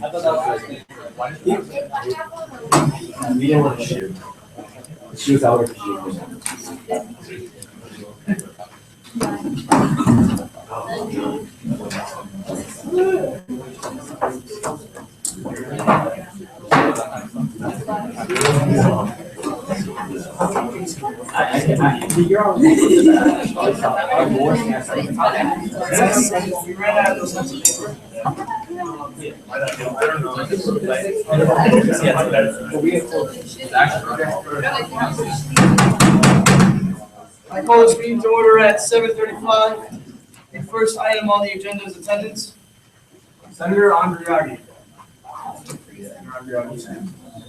We don't want to shoot. She was out of shoot. You're all we ran out of those sense of paper. I call this meeting to order at 7:35. The first item on the agenda is attendance. Senator Undergraduate.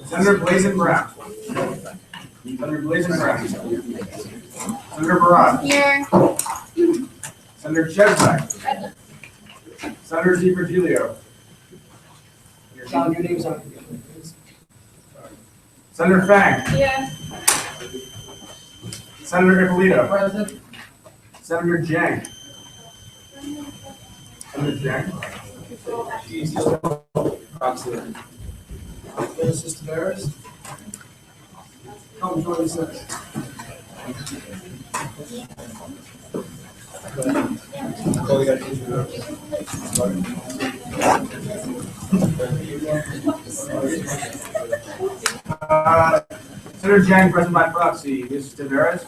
Senator Blazin Brown. Senator Blazin Brown. Senator Barad. Here. Senator Chesbeck. Senator DiVirgilio. John, your name's on it. Senator Fang. Here. Senator Ippolito. Present. Senator Jang. Senator Jang. Genesis Tavares. Come join us. Senator Jang, present by proxy. Mrs. Tavares.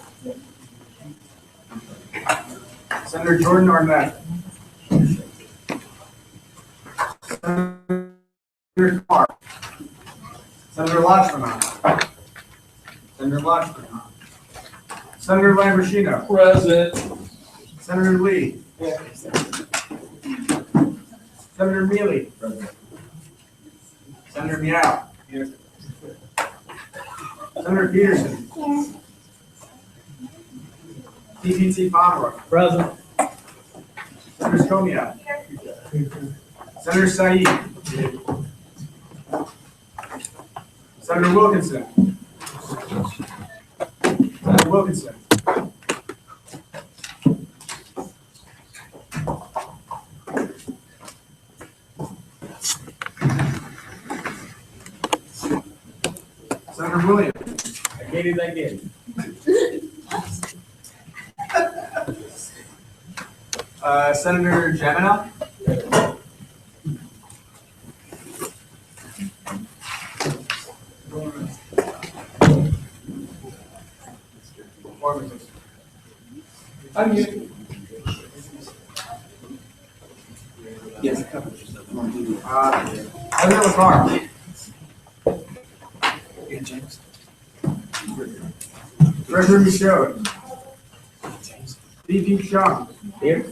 Senator Jordan Arnett. Senator Clark. Senator Lachman. Senator Lachman. Senator Lamborghino. Present. Senator Lee. Senator Mealy. Present. Senator Meow. Here. Senator Peterson. Here. TPT Pomeroy. Present. Senator Skomia. Senator Said. Senator Wilkinson. Senator Wilkinson. Senator Williams. I gave you that again. Senator Gemina. I'm you. Yes, Senator LaCar. Treasurer Michaud. VP Chung. Here.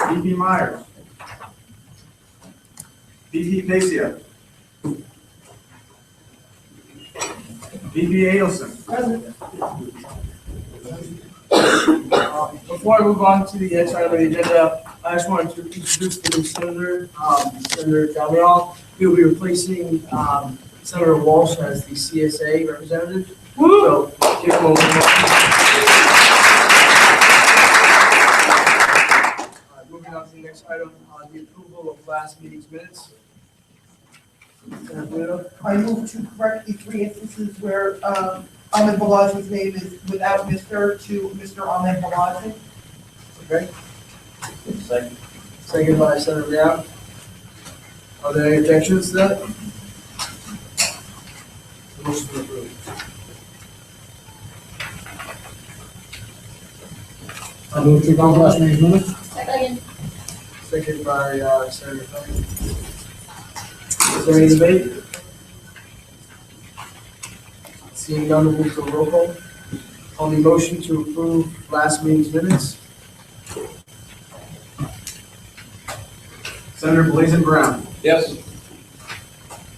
VP Myers. VP Pacia. VP Adelson. Present. Before I move on to the next item of the agenda, I just wanted to introduce the new senator, Senator Gabriel. He will be replacing Senator Walsh as the CSA representative. So, give him a moving on to the next item, the approval of last meeting's minutes. I move to correct the 3 instances where Ahmed Balaji's name is without Mr. to Mr. Ahmed Balaji. Okay. Second. Second by Senator Meow. Are there any objections to that? The motion is approved. I move to adopt last meeting's minutes. Second. Second by Senator Fang. Is there any debate? Seeing none, we'll move to a roll call. On the motion to approve last meeting's minutes. Senator Blazin Brown. Yes.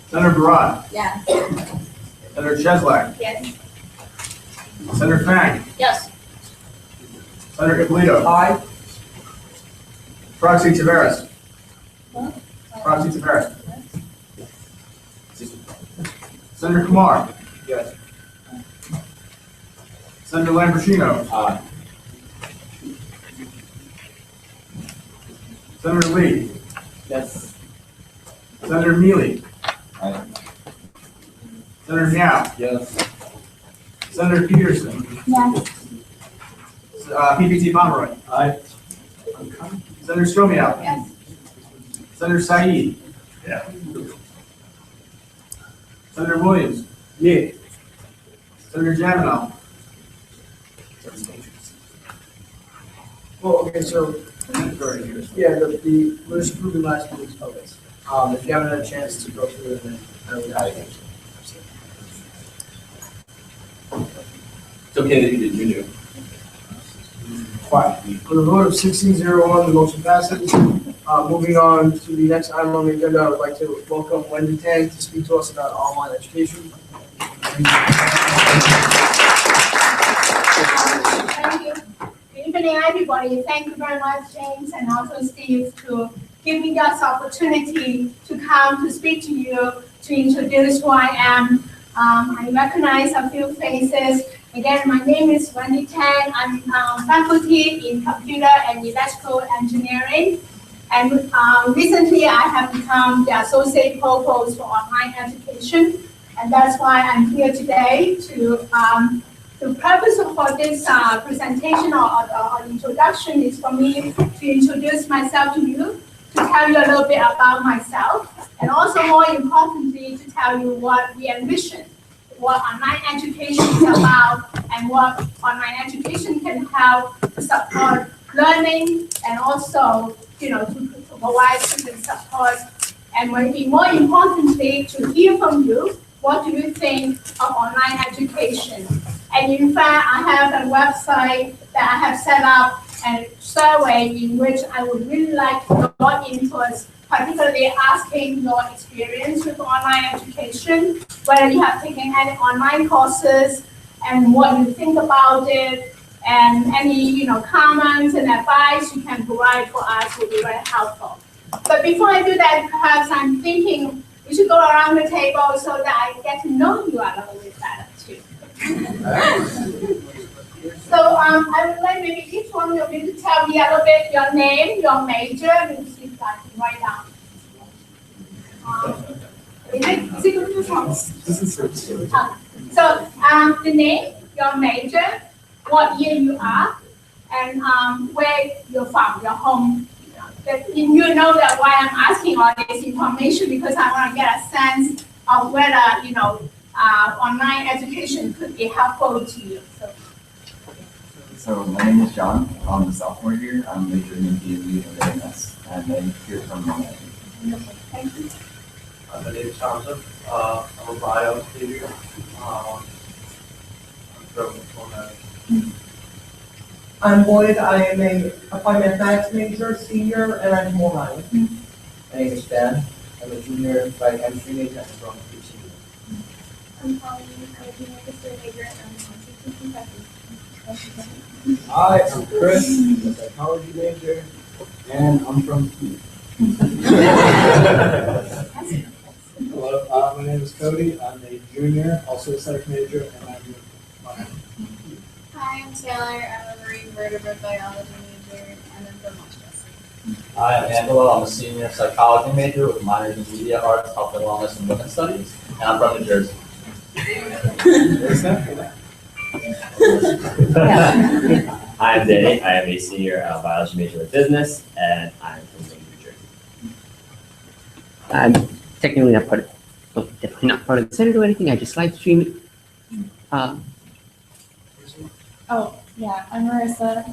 Senator Barad. Yes. Senator Cheslak. Yes. Senator Fang. Yes. Senator Ippolito. Aye. Proxy Tavares. Proxy Tavares. Senator Kumar. Yes. Senator Lamborghino. Aye. Senator Lee. Yes. Senator Mealy. Aye. Senator Meow. Yes. Senator Peterson. Yes. PPT Pomeroy. Aye. Senator Stromiel. Yes. Senator Said. Yeah. Senator Williams. Yeah. Senator Jamino. Well, okay, so, yeah, we're just approving last week's votes. If you haven't had a chance to go through it, then I would. It's okay that you did, you knew. Quiet. On the vote of 16-0-1, the motion passes. Moving on to the next item on the agenda, I would like to welcome Wendy Tang to speak to us about online education. Thank you. Good evening, everybody. Thank you very much, James, and also Steve, to give me this opportunity to come to speak to you, to introduce who I am. I recognize a few faces. Again, my name is Wendy Tang. I'm faculty in computer and electrical engineering. And recently, I have become the associate provost for online education. And that's why I'm here today to, the purpose for this presentation or introduction is for me to introduce myself to you, to tell you a little bit about myself, and also more importantly, to tell you what we envision, what online education is about, and what online education can help to support learning, and also, to provide student support, and maybe more importantly, to hear from you. What do you think of online education? And in fact, I have a website that I have set up and survey in which I would really like to go into it, particularly asking your experience with online education, whether you have taken any online courses and what you think about it, and any comments and advice you can provide for us will be very helpful. But before I do that, perhaps I'm thinking we should go around the table so that I get to know you a little bit better too. So I would like maybe each one of you to tell me a little bit your name, your major, and see if I can write down. So the name, your major, what year you are, and where you're from, your home. You know that why I'm asking all this information, because I want to get a sense of whether online education could be helpful to you. So my name is John. I'm a sophomore here. I'm majoring in DME and AMS, and I'm here from Long Island. Thank you. My name is Thompson. I'm a bio major. I'm from Long Island. I'm Boyd, I am a applied mathematics major, senior, and I'm from Long Island. My name is Dan. I'm a junior biochemistry major from USG. I'm Pauline. I'm a junior history major, and I'm a teaching professor. Hi, I'm Chris, I'm a psychology major, and I'm from Key. Hello, my name is Cody. I'm a junior, also a psych major, and I'm with Miami. Hi, I'm Taylor. I'm a marine vertebrate biology major, and I'm from Westchester. Hi, I'm Angelo. I'm a senior psychology major with minors in media arts, health and wellness, and women's studies, and I'm from New Jersey. I'm Danny. I am a senior biology major in business, and I'm from New Jersey. I'm technically not part of, well, definitely not part of the center or anything. I just live stream it. Oh, yeah, I'm Marissa,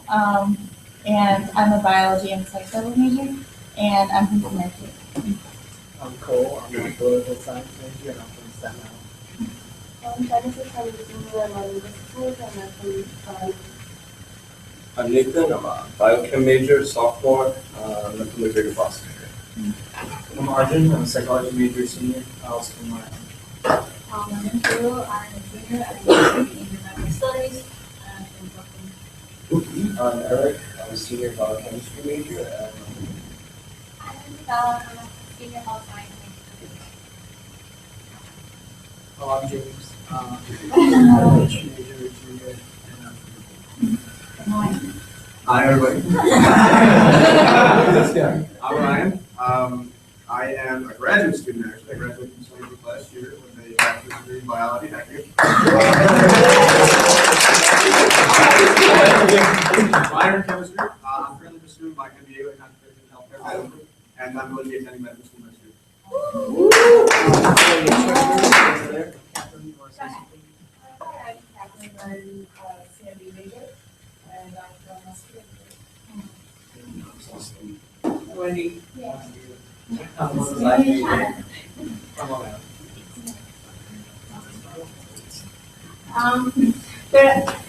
and I'm a biology and psych major, and I'm from Connecticut. I'm Cole. I'm a political science major, and I'm from Staten Island. I'm Genesis. I'm a junior in my schools, and I'm from I'm Nathan. I'm a biochem major, sophomore. I'm from the Greater Boston area. I'm Arjun. I'm a psychology major, senior, also from my my name is Drew. I'm a junior at the Environmental Studies, and I'm from Brooklyn. I'm Eric. I'm a senior biochemistry major, and I'm Bella. I'm a senior health science I'm James. I'm a history major, junior, and I'm from Hi, everybody. I'm Ryan. I am a graduate student, actually. I graduated from Stony Brook last year with a bachelor's degree in biology. Thank you. Minor in chemistry. I'm currently pursuing my MBA with concentration in healthcare management, and I'm going to be attending medical school next year. Wendy.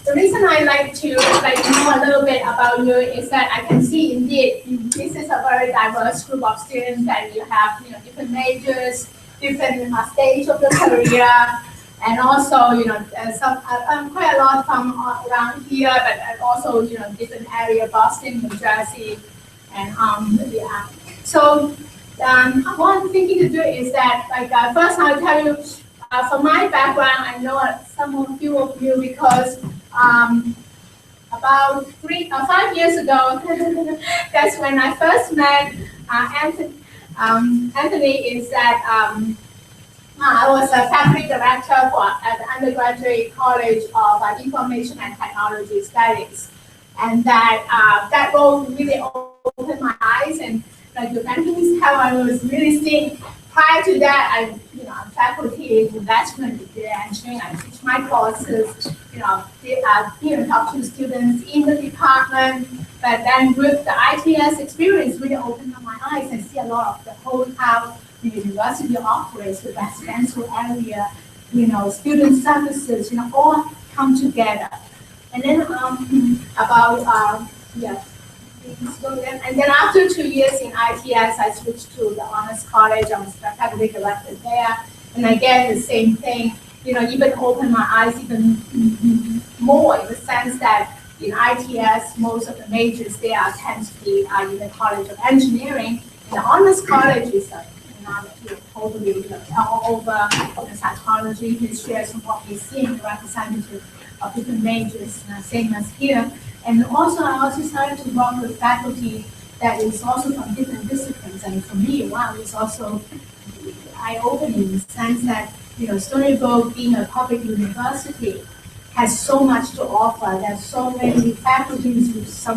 The reason I like to know a little bit about you is that I can see indeed this is a very diverse group of students, and you have different majors, different stage of the career, and also some quite a lot from around here, but also different area, Boston, New Jersey, and yeah. So what I'm thinking to do is that first I'll tell you. From my background, I know some few of you because about 5 years ago, that's when I first met Anthony. Anthony is that I was a faculty director at the Undergraduate College of Information and Technology Studies, and that role really opened my eyes. And like the Anthony's how I was really seeing. Prior to that, I'm faculty in investment engineering. I teach my courses, talk to students in the department. But then with the ITS experience, really opened up my eyes. I see a lot of the whole how the university operates, the residential area, student services, all come together. And then and then after 2 years in ITS, I switched to the Honors College. I was faculty director there. And again, the same thing, even opened my eyes even more in the sense that in ITS, most of the majors there tend to be in the College of Engineering. And the Honors College is totally all over psychology, history, and what we see in the representative of different majors, same as here. And also, I also started to work with faculty that is also from different disciplines. And for me, it's also eye-opening in the sense that, Stony Brook being a public university has so much to offer. There's so many faculties with so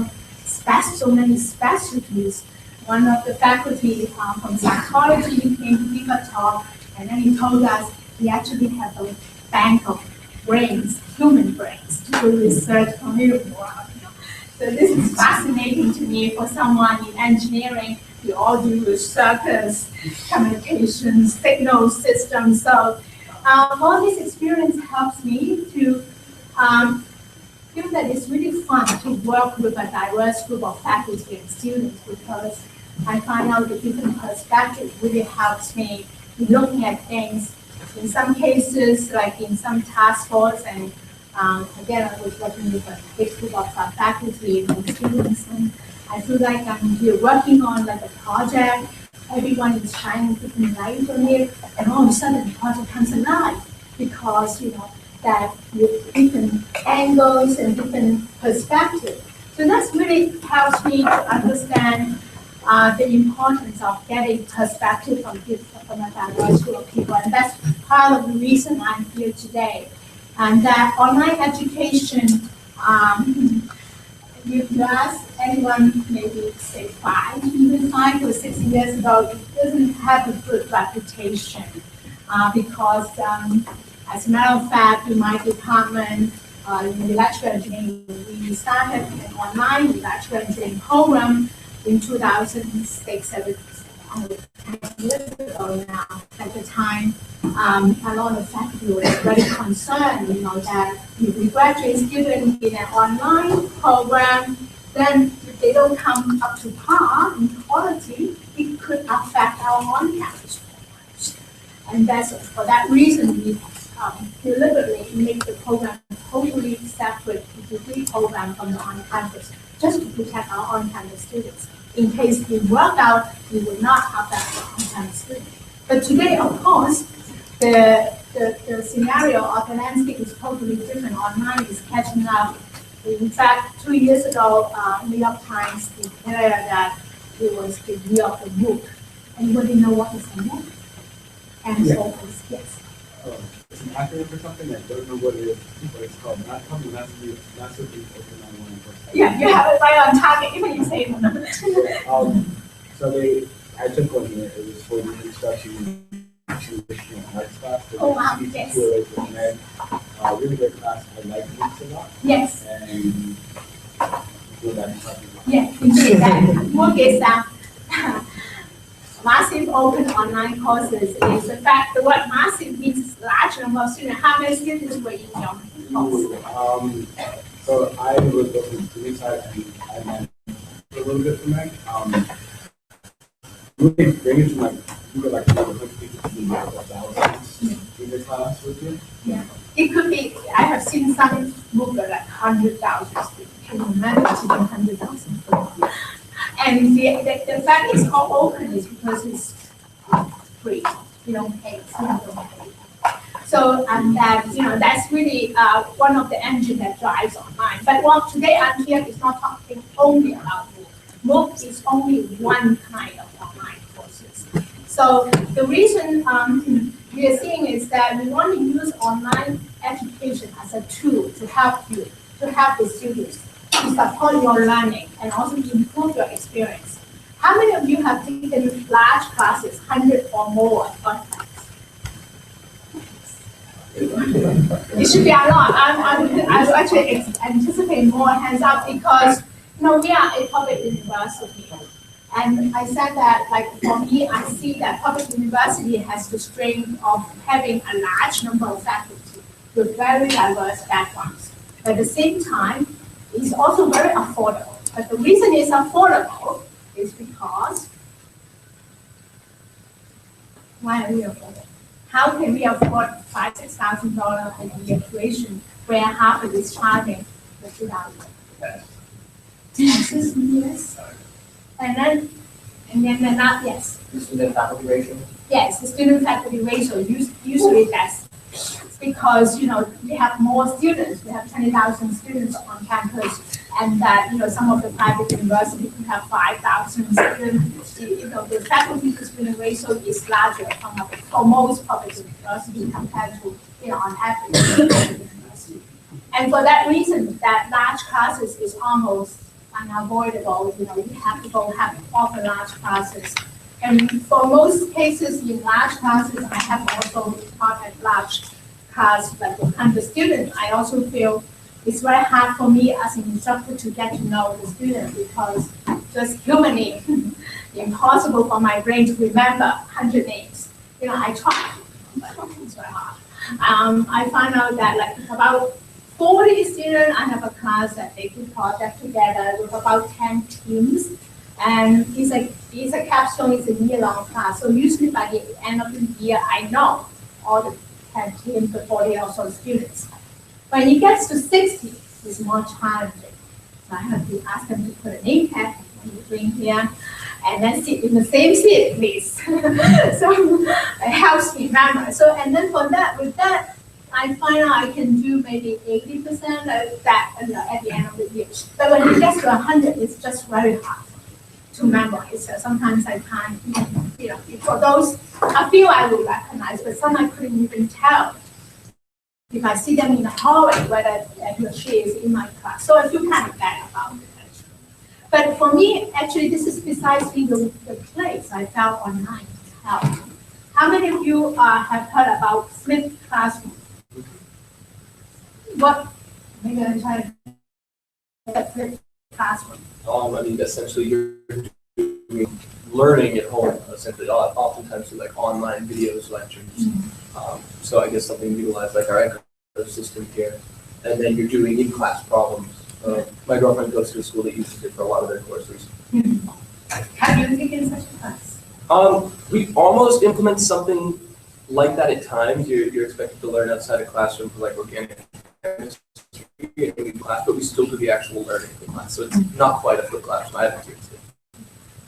many specialties. One of the faculty from psychology came to give a talk, and then he told us we actually have a bank of brains, human brains, to do research on the world. So this is fascinating to me for someone in engineering. We all do with circuits, communications, signal systems. So all this experience helps me to feel that it's really fun to work with a diverse group of faculty and students because I find out the different perspectives really helps me looking at things. In some cases, like in some task force, and again, I was working with a big group of faculty and students, and I feel like we're working on like a project. Everyone is shining different light on it, and all of a sudden the project comes alive because that with different angles and different perspectives. So that's really helps me to understand the importance of getting perspective from a diverse group of people, and that's part of the reason I'm here today. And that online education, if you ask anyone, maybe say 5 or 6 years ago, it doesn't have a good reputation because, as a matter of fact, in my department, in the electrical engineering, we started an online electrical engineering program in 2006, years ago now. At the time, a lot of faculty were very concerned, that if we graduate students in an online program, then if they don't come up to par in quality, it could affect our on-campus programs. And that's for that reason we deliberately make the program totally separate degree program from the on-campus, just to protect our on-campus students. In case it worked out, we would not affect our on-campus students. But today, of course, the scenario of the landscape is totally different. Online is catching up. In fact, 2 years ago, New York Times declared that it was the year of the Brook. Anybody know what is NET? And Yeah. so is, yes. It's an acronym for something, I don't know what it is, but it's called massively open online course. Yeah, you have it right on target, even you say it. So I took one here, it was for the introduction to traditional arts class. Oh, wow, yes. Really great class, I like it a lot. Yes. And go back and talk about. Yeah, indeed, that book is massive open online courses. Is in fact, the word massive means large number of students. How many students were in your course? So I was looking to the side and I managed a little bit from that. Really bring to my, you got like over 100 people to be like 1,000 in the class with you. Yeah, it could be. I have seen some book like 100,000 students. Can you imagine 100,000? And the fact it's called open is because it's free. You don't pay. Students don't pay. So that's really one of the engines that drives online. But today I'm here is not talking only about MOOC. MOOC is only one kind of online courses. So the reason we are seeing is that we want to use online education as a tool to help you, to help the students, to support your learning and also to improve your experience. How many of you have taken large classes, 100 or more contacts? It should be a lot. I actually anticipate more hands up because we are a public university. And I said that, like, for me, I see that public university has the strength of having a large number of faculty with very diverse backgrounds. But at the same time, it's also very affordable. But the reason it's affordable is because, why are we affordable? How can we afford $5,000-6,000 a year tuition where half of it is charging the $2,000? Taxes, yes. And then yes. The student faculty ratio? Yes, the student faculty ratio usually that's because we have more students. We have 20,000 students on campus, and that some of the private universities could have 5,000 students. The faculty to student ratio is larger for most public universities compared to on average university. And for that reason, that large classes is almost unavoidable. You have to offer large classes. And for most cases in large classes, I have also taught at large class, like with 100 students. I also feel it's very hard for me as an instructor to get to know the students because just humanly impossible for my brain to remember 100 names. I try, but it's very hard. I find out that like about 40 students, I have a class that they do project together with about 10 teams. And it's a capstone, it's a year-long class. So usually by the end of the year, I know all the 10 teams, the 40 or so students. When it gets to 60, it's more challenging. So I have to ask them to put a name tag in between here, and then sit in the same seat, please. So it helps me remember. So, and then with that, I find out I can do maybe 80% of that at the end of the year. But when it gets to 100, it's just very hard to memorize. So sometimes I can't even, for those, a few I will recognize, but some I couldn't even tell if I see them in the hallway whether he or she is in my class. So I feel kind of bad about it, actually. But for me, actually, this is precisely the place I felt online help. How many of you have heard about flipped classroom? What? Maybe I'm trying to flip classroom. I mean, essentially, you're doing learning at home, essentially, oftentimes through like online videos, lectures. So I guess something utilized like our Echo system here. And then you're doing in-class problems. My girlfriend goes to a school that uses it for a lot of their courses. Have you taken such a class? We almost implement something like that at times. You're expected to learn outside of classroom for like organic chemistry in class, but we still do the actual learning in class. So it's not quite a flipped classroom. I haven't experienced it.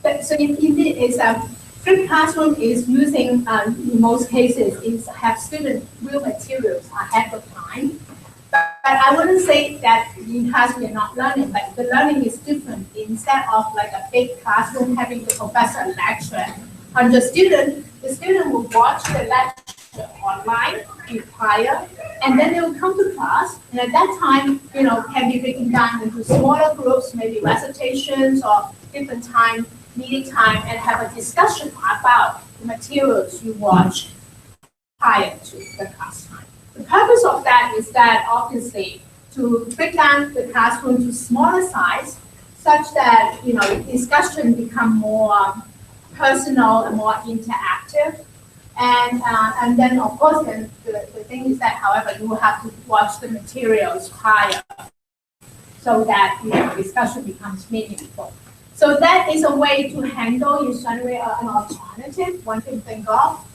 But so indeed, it's a flipped classroom is using in most cases is have student real materials ahead of time. But I wouldn't say that in class we are not learning, but the learning is different. Instead of like a big classroom having the professor lecture 100 students, the student will watch the lecture online prior, and then they will come to class, and at that time, can be breaking down into smaller groups, maybe recitations or different time, meeting time, and have a discussion about the materials you watch prior to the class time. The purpose of that is that obviously to break down the classroom to smaller size, such that discussion become more personal and more interactive. And then of course then the thing is that, however, you will have to watch the materials prior so that discussion becomes meaningful. So that is a way to handle usually an alternative one can think of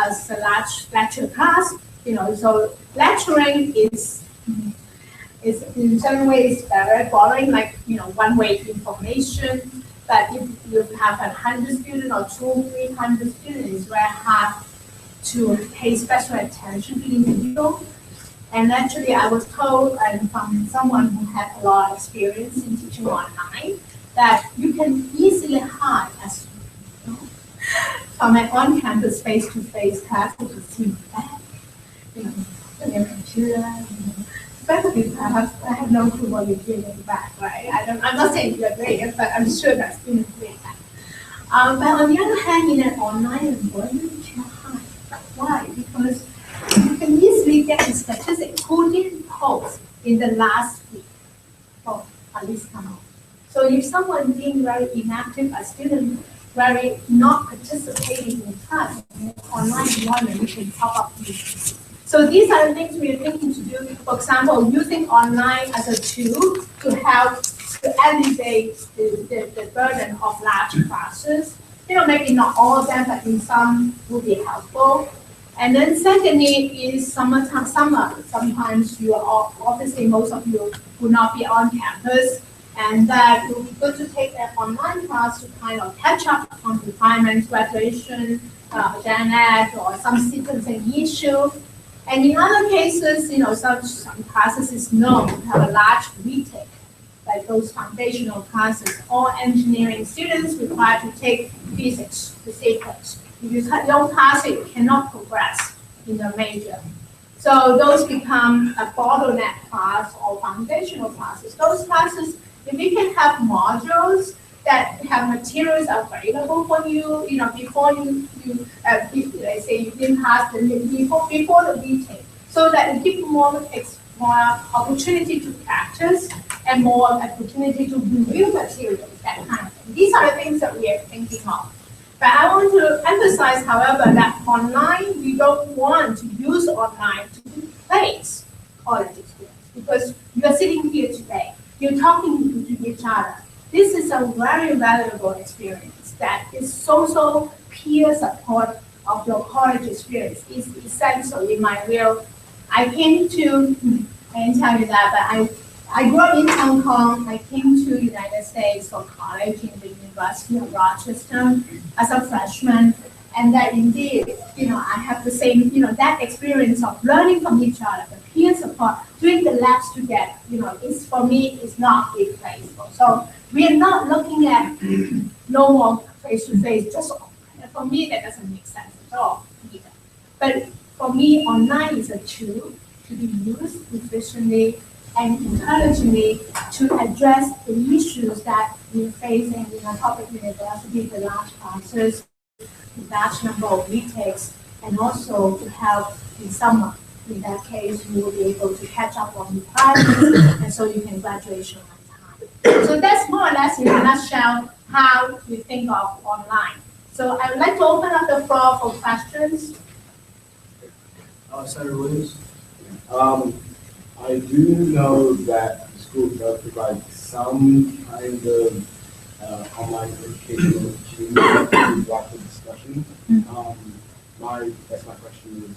as a large lecture class. So lecturing is in some ways very boring, like one-way information. But if you have 100 students or 200-300 students, it's very hard to pay special attention to individual. And actually, I was told from someone who had a lot of experience in teaching online that you can easily hide as from an on-campus face-to-face class to see back, on your computer. Especially perhaps I have no clue what you're doing in the back, right? I'm not saying you're doing it, but I'm sure that students do that. But on the other hand, in an online environment, you cannot hide. Why? Because you can easily get the statistics who didn't post in the last week, or at least come out. So if someone being very inactive, a student very not participating in class, in an online environment, we can pop up these. So these are the things we are thinking to do. For example, using online as a tool to help to alleviate the burden of large classes. Maybe not all of them, but in some will be helpful. And then secondly is summer. Sometimes you are obviously most of you will not be on campus, and that it will be good to take an online class to kind of catch up on requirements, graduation, Gen Ed, or some sequencing issue. And in other cases, some classes is known to have a large retake, like those foundational classes. All engineering students required to take physics, the sequence. If you don't pass it, you cannot progress in the major. So those become a bottleneck class or foundational classes. Those classes, if we can have modules that have materials available for you, before let's say you didn't pass before the retake, so that it gives more opportunity to practice and more opportunity to review materials, that kind of thing. These are the things that we are thinking of. But I want to emphasize, however, that online, we don't want to use online to replace college experience, because you are sitting here today, you're talking to each other. This is a very valuable experience that is social peer support of your college experience is essential in my real. I didn't tell you that, but I grew up in Hong Kong. I came to United States for college in the University of Rochester as a freshman. And that indeed, I have the same, that experience of learning from each other, the peer support, doing the labs together, is for me is not replaceable. So we are not looking at no more face-to-face, just for me that doesn't make sense at all either. But for me, online is a tool to be used efficiently and intelligently to address the issues that we're facing in a public university, the large classes, the large number of retakes, and also to help in summer. In that case, you will be able to catch up on requirements, and so you can graduation on time. So that's more or less in a nutshell how we think of online. So I would like to open up the floor for questions. Senator Williams. I do know that the school does provide some kind of online educational opportunity to block the discussion. That's my question is,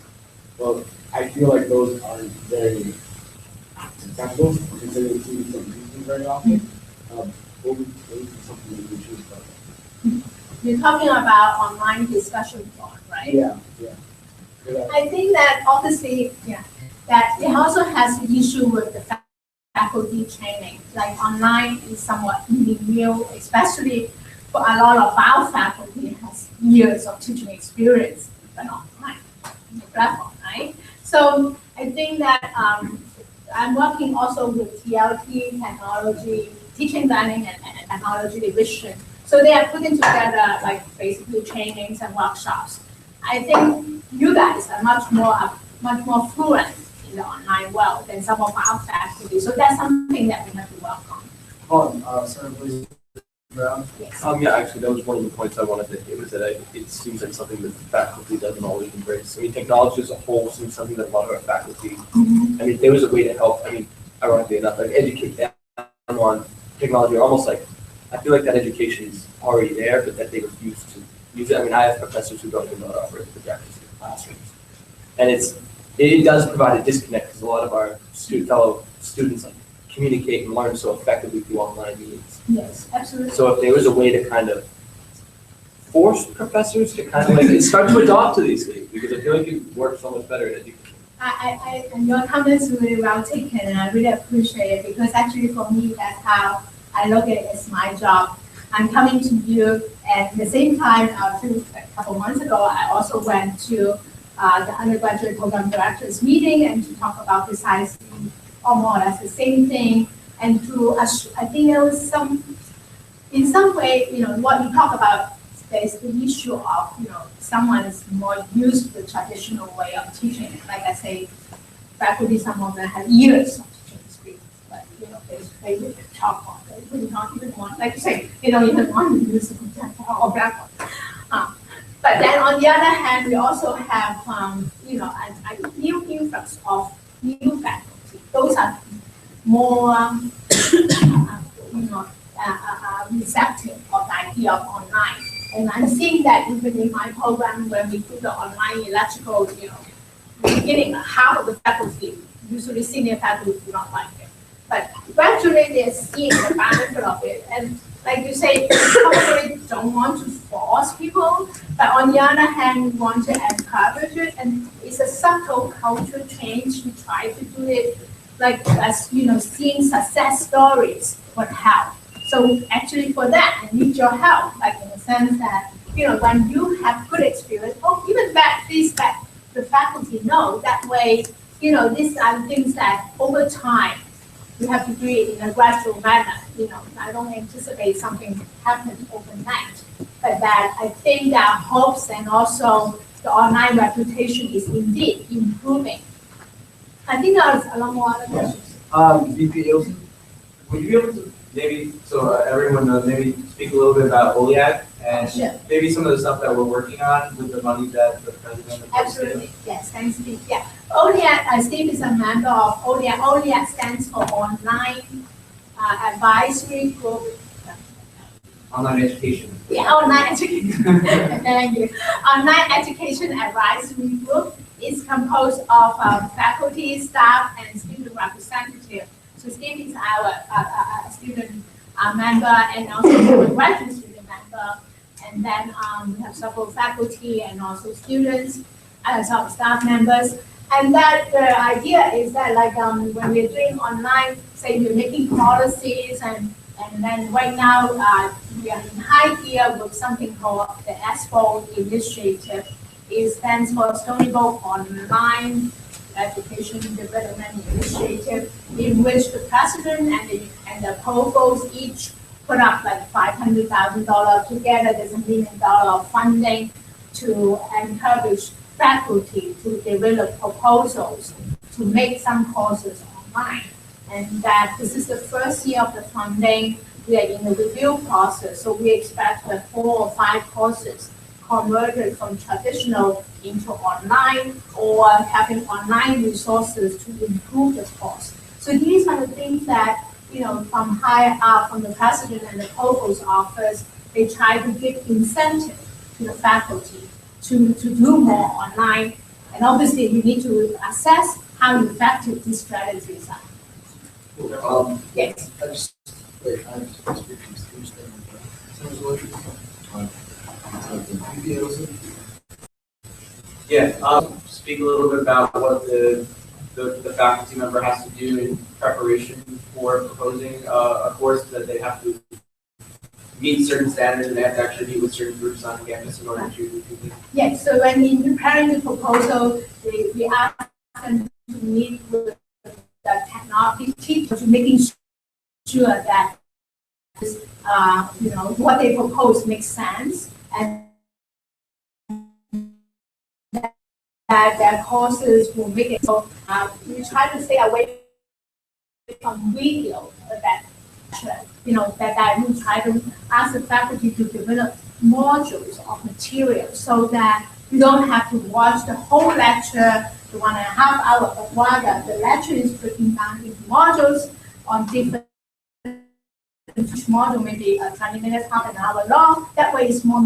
well, I feel like those aren't very successful considering students don't use them very often. What would be something that we choose about that? You're talking about online discussion forum, right? Yeah. I think that obviously, that it also has the issue with the faculty training. Like online is somewhat new, especially for a lot of our faculty has years of teaching experience, but online, the platform, right? So I think that I'm working also with TLT, technology, teaching, learning, and technology division. So they are putting together like basically trainings and workshops. I think you guys are much more fluent in the online world than some of our faculty. So that's something that we have to work on. Senator, please. Brown? Yes. Yeah, actually, that was one of the points I wanted to hit, was that it seems like something that the faculty doesn't always embrace. I mean, technology as a whole seems something that a lot of our faculty, I mean, if there was a way to help, I mean, ironically enough, like educate them on technology, almost like, I feel like that education is already there, but that they refuse to use it. I mean, I have professors who don't even know how to operate the projectors in classrooms. And it does provide a disconnect, because a lot of our fellow students like, communicate and learn so effectively through online meetings. Yes, absolutely. So if there was a way to kind of force professors to kind of like start to adopt to these things, because I feel like it works so much better in education. And your comments are really well taken, and I really appreciate it, because actually for me, that's how I look at it as my job. I'm coming to you, and at the same time, a couple months ago, I also went to the undergraduate program directors meeting and to talk about precisely or more or less the same thing, and I think there was in some way, what you talk about, there's the issue of, someone is more used to the traditional way of teaching. Like I say, faculty, some of them have years of teaching experience, but, they look at chalkboard, they would not even want, like you say, they don't even want to use the projector or blackboard. But then on the other hand, we also have, a new influx of new faculty. Those are more, receptive of the idea of online. And I'm seeing that even in my program, when we do the online electrical, beginning, half of the faculty, usually senior faculty, do not like it. But gradually they're seeing the benefit of it. And like you say, probably don't want to force people, but on the other hand, we want to encourage it. And it's a subtle cultural change. We try to do it like, as seeing success stories would help. So actually for that, I need your help, like in the sense that, when you have good experience, or even bad feedback, the faculty know that way, these are things that over time, we have to do it in a gradual manner. I don't anticipate something happen overnight, but that I think that hopes and also the online reputation is indeed improving. I think there's a lot more other questions. VP Ilson? Would you be able to maybe, so everyone knows, maybe speak a little bit about OLIAC and Sure. maybe some of the stuff that we're working on with the money that the president has Absolutely, yes, thanks, Steve. Yeah, OLIAC, Steve is a member of OLIAC. OLIAC stands for Online Advisory Group. Online education. Yeah, online education. Thank you. Online Education Advisory Group is composed of faculty, staff, and student representatives. So Steve is our student member and also a graduate student member. And then we have several faculty and also students, some staff members. And that the idea is that like when we're doing online, say we're making policies and then right now we are in high gear with something called the ESPO initiative. It stands for Stony Brook Online Education Development Initiative, in which the president and the provost each put up like $500,000 together. There's $1 million of funding to encourage faculty to develop proposals to make some courses online. And that this is the first year of the funding. We are in the review process, so we expect that 4 or 5 courses converted from traditional into online, or having online resources to improve the course. So these are the things that, from higher up, from the president and the provost office, they try to give incentive to the faculty to do more online. And obviously you need to assess how effective these strategies are. Yes. I just speak from Steve's VP Ilson? Yeah, speak a little bit about what the faculty member has to do in preparation for proposing a course that they have to meet certain standards and they have to actually meet with certain groups on campus in order to complete? Yes, so when in preparing the proposal, we ask them to meet with the technology teacher to making sure that what they propose makes sense and that their courses will make it. So we try to stay away from video that we try to ask the faculty to develop modules of material so that you don't have to watch the whole lecture, the 1.5 hours, but rather the lecture is breaking down into modules on different. Each module may be 20 minutes, half an hour long. That way it's more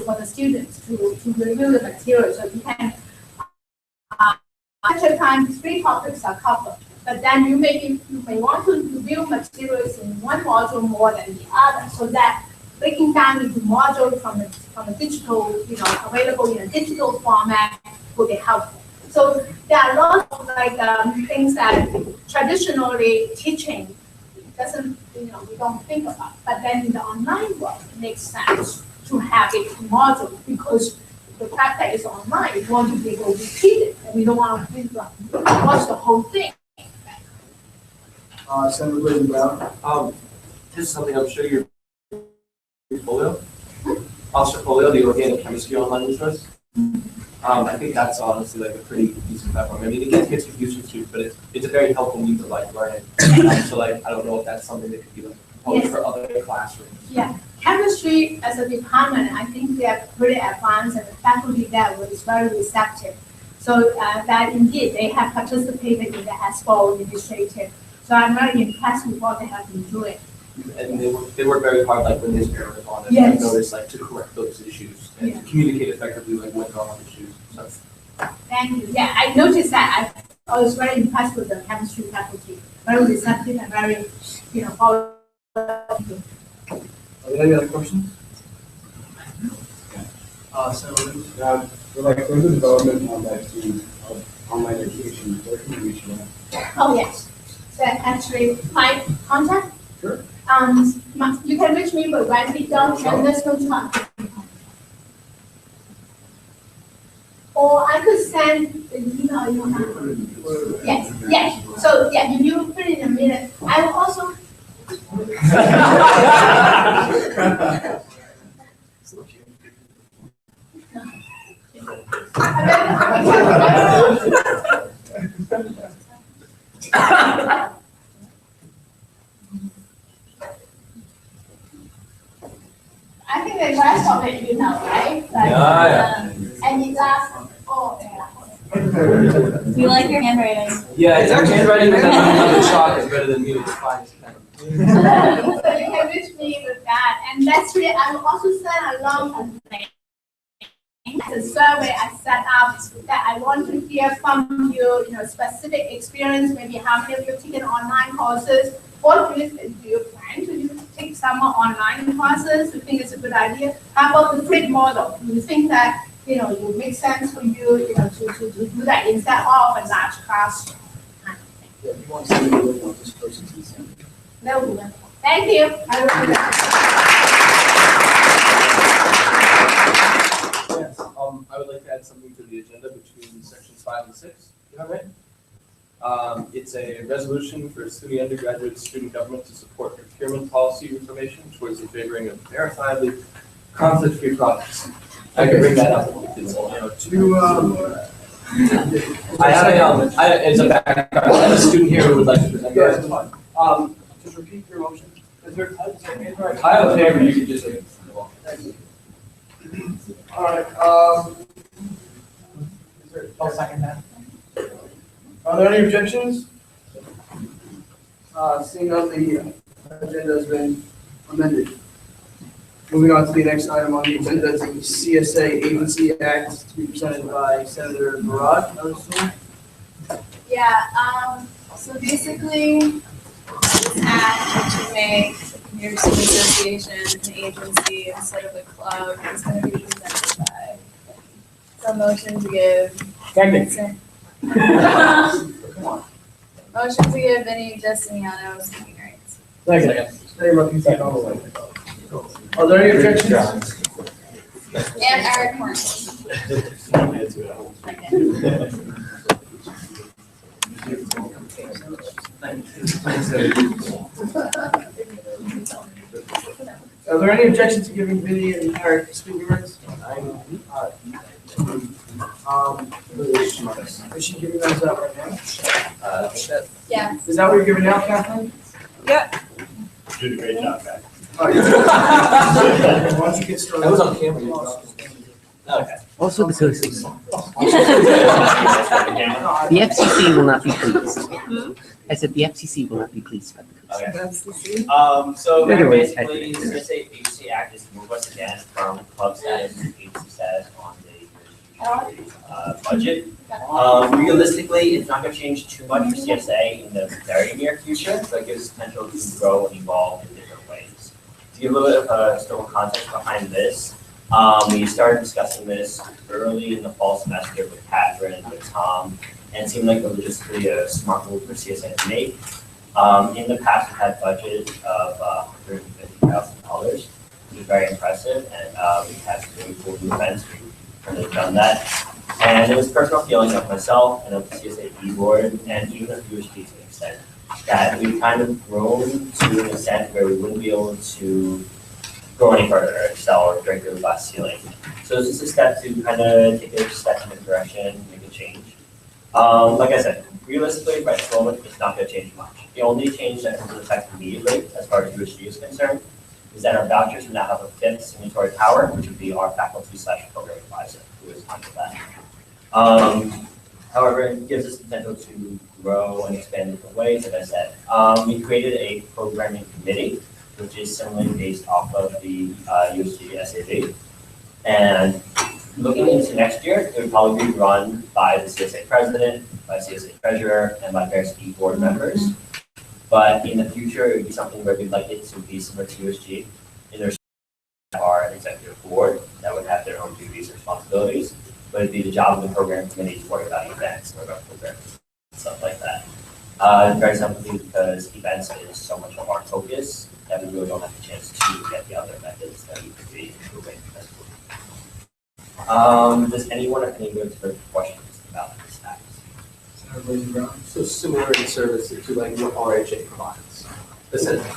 for the students to review the material. So you can, lecture time, 3 topics are covered. But then you may want to review materials in one module more than the other, so that breaking down into modules from a digital, available in a digital format will be helpful. So there are lots of things that traditionally teaching doesn't, we don't think about. But then in the online world, it makes sense to have it in modules because the fact that it's online, we want to be able to repeat it, and we don't want to watch the whole thing. Senator Blaine Brown. This is something I'm sure your portfolio, Officer Folio, the organic chemistry online resource. I think that's honestly like a pretty decent platform. I mean, it gets confused with students, but it's a very helpful means of learning. So I don't know if that's something that could be proposed for other classrooms. Yeah, chemistry as a department, I think they are pretty advanced, and the faculty there is very receptive. So that indeed they have participated in the ESPO initiative. So I'm very impressed with what they have been doing. And they work very hard, when there's errors on it. Yes. I've noticed, to correct those issues and to communicate effectively, when there are issues. So. Thank you. Yeah, I noticed that. I was very impressed with the chemistry faculty. Very receptive and very, follow. Are there any other questions? Senator For further development on that theme of online education, where can we reach you? Oh, yes. So actually, my contact? Sure. You can reach me by writing down and let's go talk. Or I could send the email you have. Yes. So yeah, if you put it in a minute, I will also. I think the rest of it right? And the last, We like your handwriting. Yeah, it's actually handwriting with another chalk is better than me with the finest pen. So you can reach me with that, and that's really, I will also send along a link. The survey I set up that I want to hear from you, specific experience, maybe how many of you have taken online courses, or do you plan to take some online classes? Do you think it's a good idea? How about the flip model? Do you think that, it would make sense for you, to do that instead of a large class? Yeah, if you want to send me a link, I'll just post it to the center. That would be wonderful. Thank you. I will do that. Yes, I would like to add something to the agenda between sections 5 and 6. You have it? It's a resolution for Stony undergraduate student government to support procurement policy information towards the favoring of verifiably conflict-free products. I can bring that up. As a background, I have a student here who would like to present. Yes, fine. Just repeat your motion. Is there I have a favor, you could just. Thank you. All right, I'll second that. are there any objections? Seeing none, the agenda has been amended. Moving on to the next item on the agenda, is the CSA Agency Act to be presented by Senator Barad, I would assume. Yeah, so basically, this act to make New York City Association an agency instead of a club is going to be presented by some motion to give. Motion to give Vinny Justiniano speaking rights. Second. Second. Are there any objections? And Eric Horn. Are there any objections to giving Vinny and Eric speaking rights? Is she giving those out right now? Yeah. Is that what you're giving out, Kathleen? Yep. Did a great job, guys. Why don't you get started? I was on camera. Okay. Also because the FCC will not be pleased. I said the FCC will not be pleased by the Okay. So Either way, basically, the CSA Agency Act is to move us again from club status to agency status on the budget. Realistically, it's not going to change too much for CSA in the very near future, but it gives us potential to grow and evolve in different ways. To give a little bit of historical context behind this, we started discussing this early in the fall semester with Catherine, with Tom, and it seemed like it was just really a smart move for CSA to make. In the past, we had budget of $150,000, which is very impressive, and we had some really cool new events. We've done that. And it was personal feeling of myself and of the CSA board, and even of USG to an extent, that we've kind of grown to an extent where we wouldn't be able to go any further, excel, or break through the glass ceiling. So it's just a step to kind of take a step in the direction, make a change. Like I said, realistically, right at the moment, it's not going to change much. The only change that comes into effect immediately, as far as USG is concerned, is that our vouchers will now have a fifth signatory power, which would be our faculty/program advisor, who is under that. However, it gives us the potential to grow and expand in different ways, as I said. We created a programming committee, which is similarly based off of the USG SAV. And looking into next year, it would probably be run by the CSA president, by CSA treasurer, and by various board members. But in the future, it would be something where we'd like it to be similar to USG. In their our executive board that would have their own duties and responsibilities, but it'd be the job of the program committee to worry about events, worry about programs, stuff like that. Very simply because events is so much of our focus that we really don't have the chance to get the other methods that we could be improving as well. Does anyone have any good questions about this act? So similar in service to like what RHA provides. Essentially.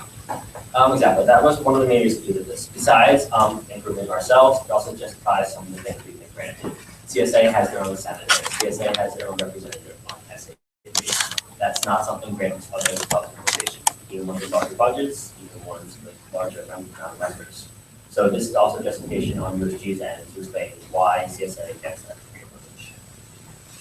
Exactly. That was one of the main reasons we did this. Besides improving ourselves, it also justifies some of the things we've been granted. CSA has their own senator. CSA has their own representative on SAP. That's not something granted to other public organizations, even ones with larger budgets, even ones with larger members. So this is also justification on USG's end to explain why CSA gets that privilege.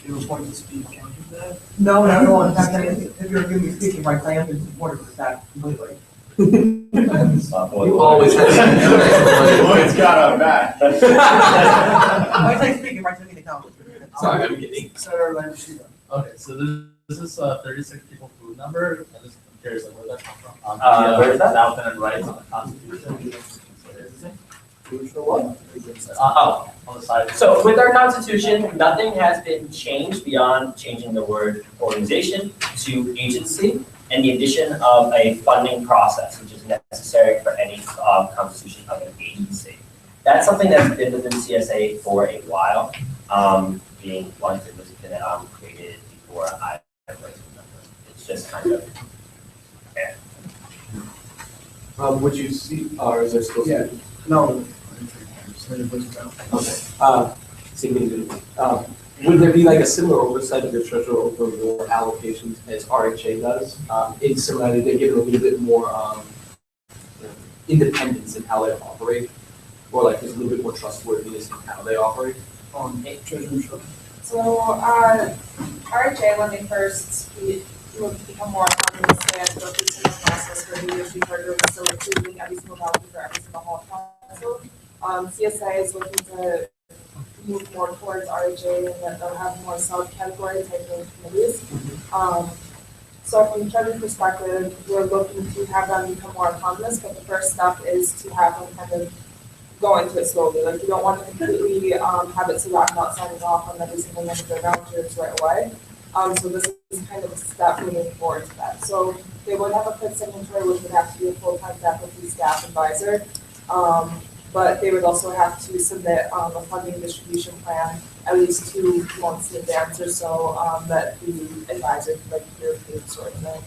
You were going to speak, can you do that? No, not at all. In fact, if you're giving me speaking rights, I am in support of that completely. You always have always got our back. When I say speaking rights, I mean acknowledgement. Sorry, I'm kidding. Senator Lamb-Shida. Okay, so this is a 36 people food number, and this compares like where that come from? Where is that? Mountain and rights on the Constitution. On the side. So with our Constitution, nothing has been changed beyond changing the word organization to agency and the addition of a funding process, which is necessary for any constitution of an agency. That's something that's been within CSA for a while. Being blunt, it was created before I was a member. It's just kind of there. Would you see, or is there still? Yeah. No. Would there be like a similar oversight of the treasurer over more allocations as RHA does? In similarly, they're given a little bit more independence in how they operate, or like there's a little bit more trustworthiness in how they operate. So RJ, when they first become more autonomous, they had to go through the process where the USG partner was still including every single voucher for every single hall council. CSI is looking to move more towards RJ and that they'll have more subcategory type of committees. So from the treasury perspective, we're looking to have them become more autonomous, but the first step is to have them kind of go into it slowly. Like, you don't want to completely have it so that I'm not signing off on every single one of their vouchers right away. So this is kind of a step moving forward to that. So they would have a fifth signatory, which would have to be a full-time faculty staff advisor. But they would also have to submit a funding distribution plan at least 2 months in advance or so, that the advisor could like approve sort of thing.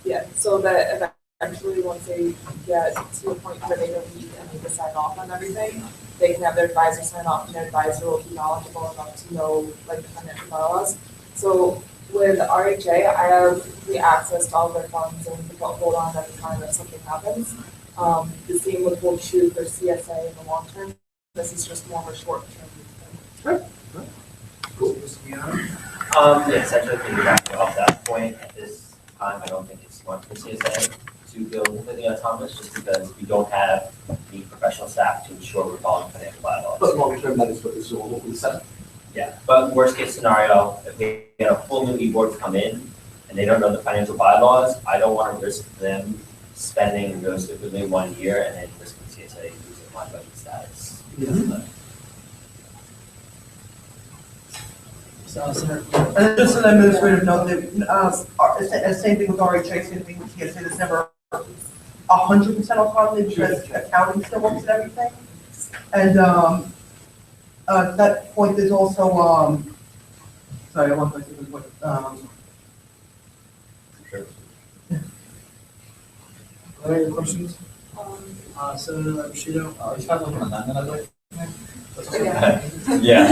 Yeah, so that eventually, once they get to a point where they don't need and they sign off on everything, they can have their advisor sign off, and their advisor will be knowledgeable enough to know like the financial bylaws. So with RHA, I have the access to all their funds and we can hold on every time if something happens. The same would hold true for CSA in the long term. This is just more of a short term. Cool. Yeah, essentially piggybacking off that point, at this time, I don't think it's smart for CSA to go completely autonomous, just because we don't have the professional staff to ensure we're following financial bylaws. But long term, that is what this will hopefully set. Yeah, but worst case scenario, if we get a full new e-board come in and they don't know the financial bylaws, I don't want to risk them spending realistically 1 year and then risking CSA losing my budget status. And just an administrative note, that, same thing with RHA, same thing with TSA, there's never 100% autonomy because accounting still looks at everything. And, at that point, there's also, sorry, I want to say this point, Are there any questions? Senator Bushido? It's kind of like an amendment, I'd like. Yeah.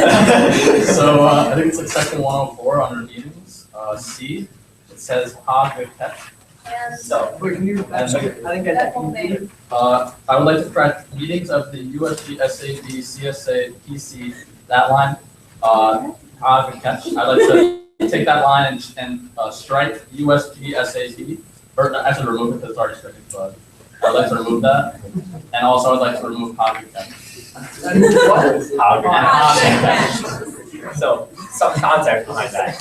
So, I think it's like section 104 under meetings, C, it says POG with catch. And So, Wait, can you, I didn't get that whole name. I would like to correct meetings of the USG, SAB, CSA, PC, that line, POG with catch. I'd like to take that line and strike USG, SAB, or actually remove it because it's already stricken, but I'd like to remove that. And also I'd like to remove POG with catch. So, some context behind that.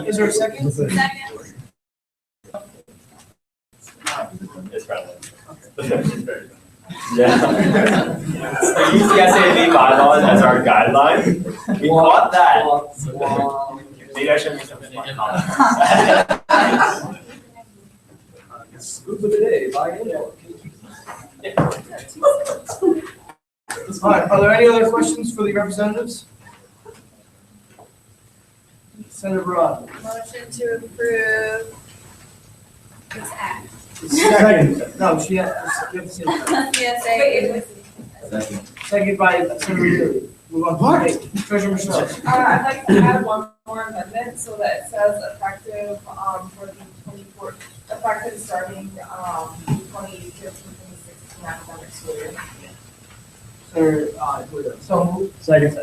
Is there a second? Second. It's relevant. Yeah. We use the SAB bylaws as our guideline. We caught that. Maybe I should make something on that. Scoop of the day, buy in. All right, are there any other questions for the representatives? Senator Brown. Motion to approve this act. Second. No, she has, you have to say that. CSA. Second by Senator Lee. Move on to debate. Treasurer Michelle. I'd like to add one more amendment so that it says effective, for the 24, effective starting, 2015-2016 academic school year. Senator, Guido. So moved. Second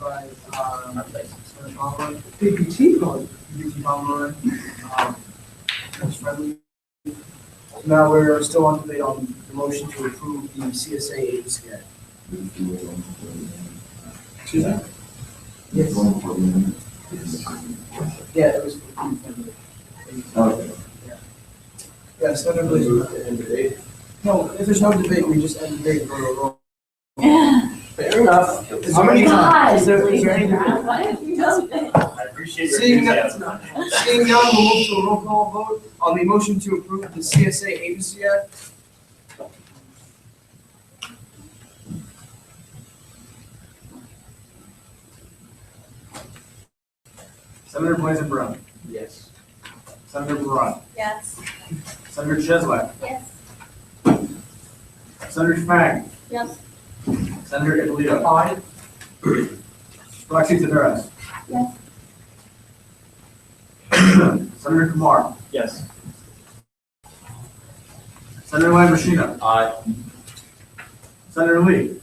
by, Senator Pomeroy. PPT Pomeroy. Most friendly. Now we're still on debate on the motion to approve the CSA agency act. Excuse me? Yes. Yeah, it was. Okay. Yeah, Senator Blaze. No, if there's no debate, we just end debate and go to a roll. Fair enough. Is there any time? Is there any debate? I appreciate your Seeing enthusiasm. none, we'll move to a roll call vote on the motion to approve the CSA agency act. Senator Blazer Brown. Yes. Senator Barone. Yes. Senator Cheslak. Yes. Senator Fang. Yes. Senator Ippolito. Aye. Roxy Taveras. Yes. Senator Kumar. Yes. Senator Lamborghini. Aye. Senator Lee.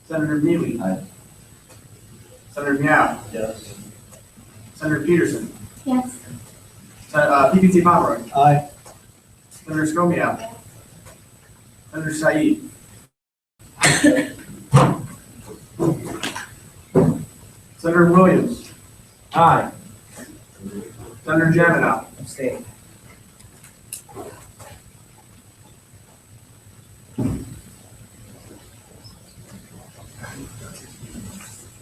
Senator Neely. Aye. Senator Meow. Yes. Senator Peterson. Yes. PPT Pomeroy. Aye. Senator Scomial. Senator Said. Senator Williams. Aye. Senator Jaminow. Abstain.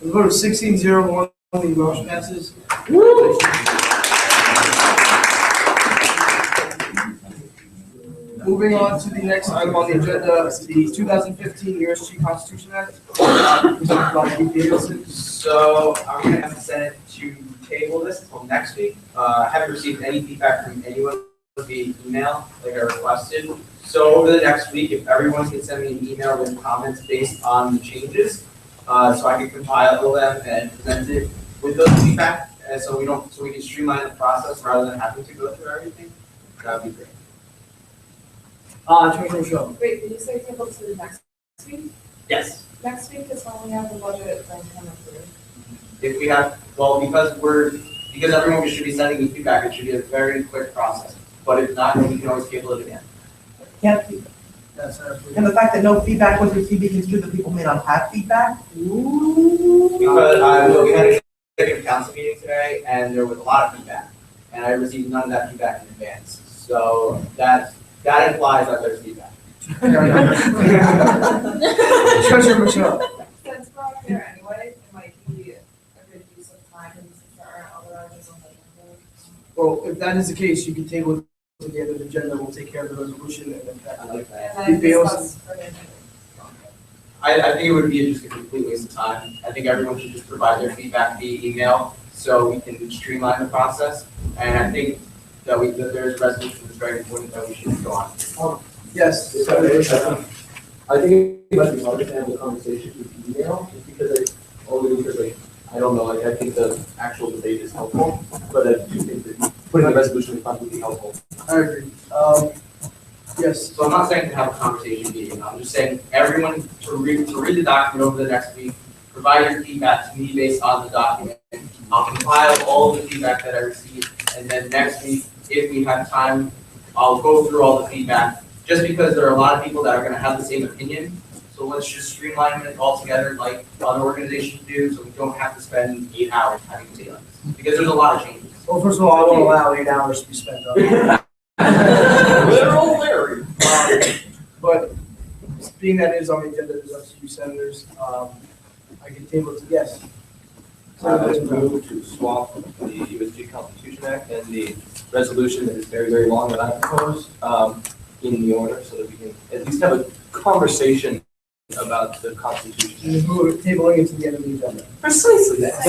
The vote of 16-0-1, the motion passes. moving on to the next item on the agenda, the 2015 USG Constitution Act. Presented by Keith Davidson. So I'm gonna have to send it to table this until next week. I haven't received any feedback from anyone via email like I requested. So over the next week, if everyone can send me an email with comments based on the changes, so I can compile them and present it with those feedback, and so we can streamline the process rather than having to go through everything. That would be great. Treasurer Shaw. Wait, did you say table to the next week? Yes. Next week is when we have the budget thing coming through. If we have, because everyone should be sending me feedback, it should be a very quick process. But if not, then we can always table it again. Can't, and the fact that no feedback was received is true that people may not have feedback. Because we had an executive council meeting today, and there was a lot of feedback, and I received none of that feedback in advance. So that implies that there's feedback. Treasurer Michelle. Since we're up here anyway, it might be a good use of time and since there aren't other items on the agenda. Well, if that is the case, you can table it to the end of the agenda. We'll take care of the resolution and then I like that. And then discuss further. I think it would be just a complete waste of time. I think everyone should just provide their feedback via email so we can streamline the process. And I think that there's a resolution that's very important that we should go on. Yes. I think it might be hard to have the conversation with email, just because I don't know, I think the actual debate is helpful, but I do think that putting the resolution in front would be helpful. I agree. Yes. So I'm not saying to have a conversation via email. I'm just saying everyone to read the document over the next week, provide your feedback to me based on the document. I'll compile all of the feedback that I received, and then next week, if we have time, I'll go through all the feedback, just because there are a lot of people that are gonna have the same opinion. So let's just streamline it all together like other organizations do, so we don't have to spend 8 hours having to deal with this, because there's a lot of changes. Well, first of all, I won't allow 8 hours to be spent on it. Literal Larry. But being that it is on the agenda, there's up to you senators. I can table it to yes. I would move to swap the USG Constitution Act and the resolution that is very, very long that I proposed in the order, so that we can at least have a conversation about the Constitution. You move it, tabling it to the end of the agenda. Precisely that.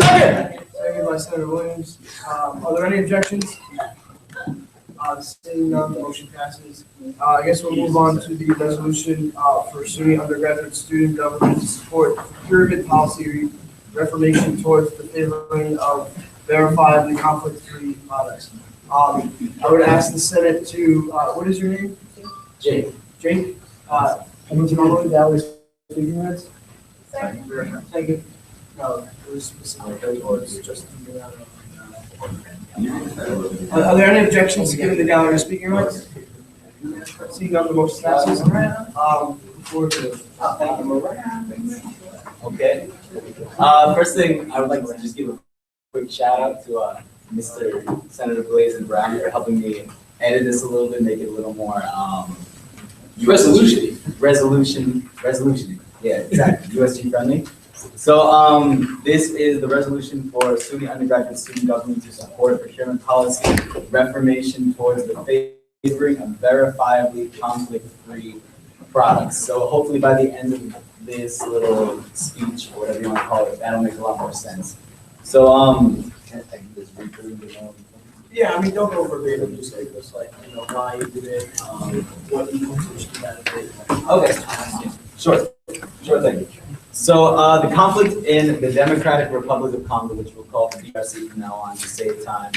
Second by Senator Williams. Are there any objections? Seeing none, the motion passes. I guess we'll move on to the resolution for Stony undergraduate student government to support procurement policy reformation towards the favoring of verifiably conflict-free products. I would ask the Senate to, what is your name? Jake. Jake? Normally that was speaking rights? Second. Thank you. No, it was specifically towards just the, are there any objections to giving the gallery speaking rights? Seeing none, the motion passes. Okay. First thing, I would like to just give a quick shout out to Mr. Senator Blazin Brown for helping me edit this a little bit, make it a little more resolution. Yeah, exactly. USG friendly. So this is the resolution for Stony undergraduate student government to support procurement policy reformation towards the favoring of verifiably conflict-free products. So hopefully by the end of this little speech, or whatever you want to call it, that'll make a lot more sense. So yeah, I mean, don't go verbatim, just give us like, why you did it, what you wish out of it. Okay, sure thing. So the conflict in the Democratic Republic of Congo, which we'll call the DRC from now on to save time,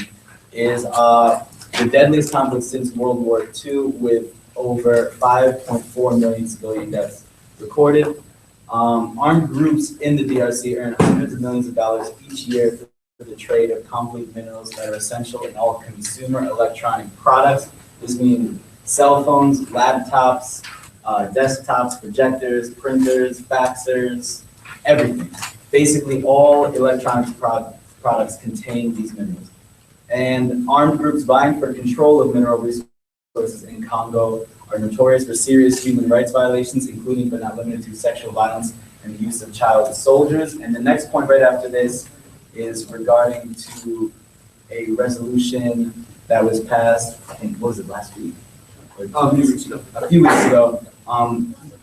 is the deadliest conflict since World War II, with over 5.4 million civilian deaths recorded. Armed groups in the DRC earn hundreds of millions of dollars each year for the trade of conflict minerals that are essential in all consumer electronic products. This means cell phones, laptops, desktops, projectors, printers, faxers, everything. Basically, all electronics products contain these minerals. And armed groups vying for control of mineral resources in Congo are notorious for serious human rights violations, including but not limited to sexual violence and the use of child soldiers. And the next point right after this is regarding to a resolution that was passed, I think, what was it, last week? a few weeks ago,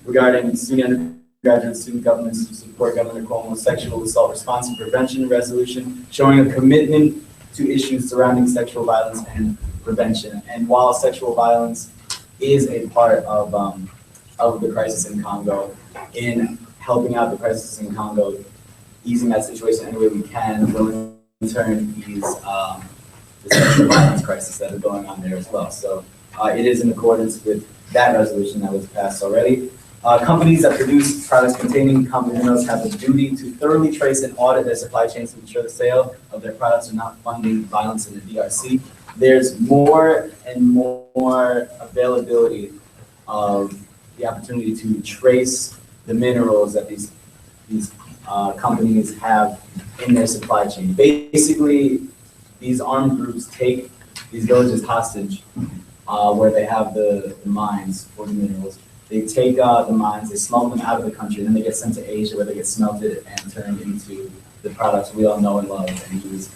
regarding Stony Undergraduate Student Governments to support Governor Cuomo's sexual assault response and prevention resolution, showing a commitment to issues surrounding sexual violence and prevention. And while sexual violence is a part of the crisis in Congo, in helping out the crisis in Congo, easing that situation any way we can, will in turn ease the sexual violence crisis that is going on there as well. So it is in accordance with that resolution that was passed already. Companies that produce products containing conflict minerals have the duty to thoroughly trace and audit their supply chains to ensure the sale of their products are not funding violence in the DRC. There's more and more availability of the opportunity to trace the minerals that these companies have in their supply chain. Basically, these armed groups take these villages hostage where they have the mines for the minerals. They take the mines, they smelt them out of the country, and then they get sent to Asia where they get smelted and turned into the products we all know and love and use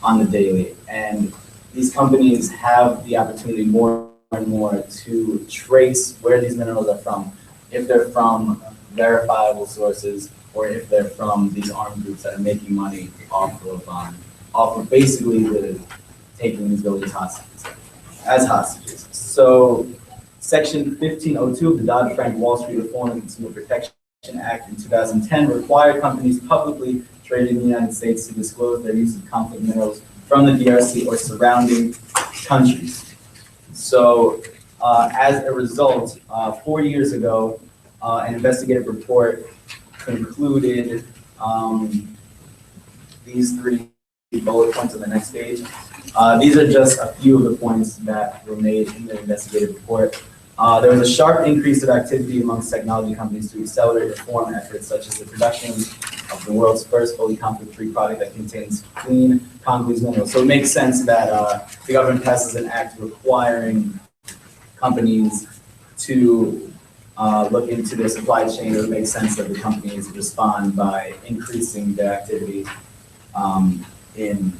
on the daily. And these companies have the opportunity more and more to trace where these minerals are from, if they're from verifiable sources or if they're from these armed groups that are making money off of basically taking these villages hostages as hostages. So Section 1502 of the Dodd-Frank Wall Street Reform and Consumer Protection Act in 2010 required companies publicly traded in the United States to disclose their use of conflict minerals from the DRC or surrounding countries. So as a result, 4 years ago, an investigative report concluded these 3 bullet points on the next page. These are just a few of the points that were made in the investigative report. There was a sharp increase of activity amongst technology companies to accelerate reform efforts, such as the production of the world's first fully conflict-free product that contains clean Congolese minerals. So it makes sense that the government passes an act requiring companies to look into their supply chain. It would make sense that the companies respond by increasing their activity in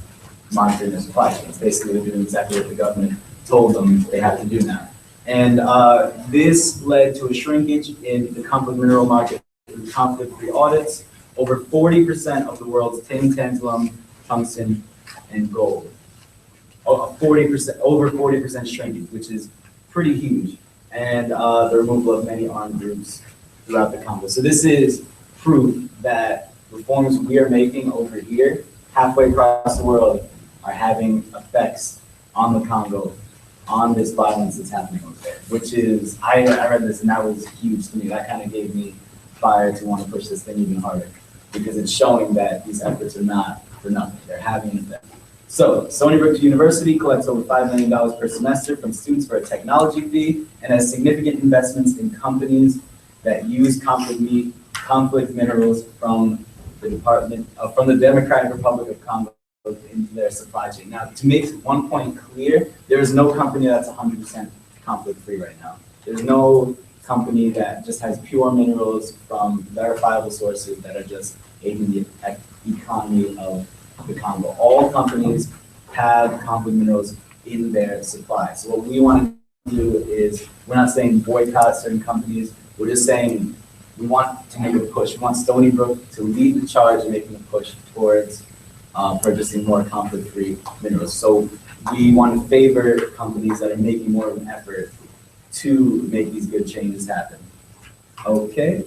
monitoring their supply chains. Basically, they're doing exactly what the government told them they have to do now. And this led to a shrinkage in the conflict mineral market through conflict-free audits. Over 40% of the world's tin, tantalum, tungsten, and gold. Over 40% shrinkage, which is pretty huge. And the removal of many armed groups throughout the Congo. So this is proof that reforms we are making over here, halfway across the world, are having effects on the Congo, on this violence that's happening over there, which is, I read this and that was huge to me. That kind of gave me fire to want to push this thing even harder, because it's showing that these efforts are not for nothing. They're having an effect. So, Stony Brook University collects over $5 million per semester from students for a technology fee and has significant investments in companies that use conflict minerals from the Democratic Republic of Congo into their supply chain. Now, to make one point clear, there is no company that's 100% conflict-free right now. There's no company that just has pure minerals from verifiable sources that are just aiding the economy of the Congo. All companies have conflict minerals in their supply. So what we want to do is, we're not saying boycott certain companies, we're just saying we want to make a push. We want Stony Brook to lead the charge in making a push towards purchasing more conflict-free minerals. So we want to favor companies that are making more of an effort to make these good changes happen. Okay.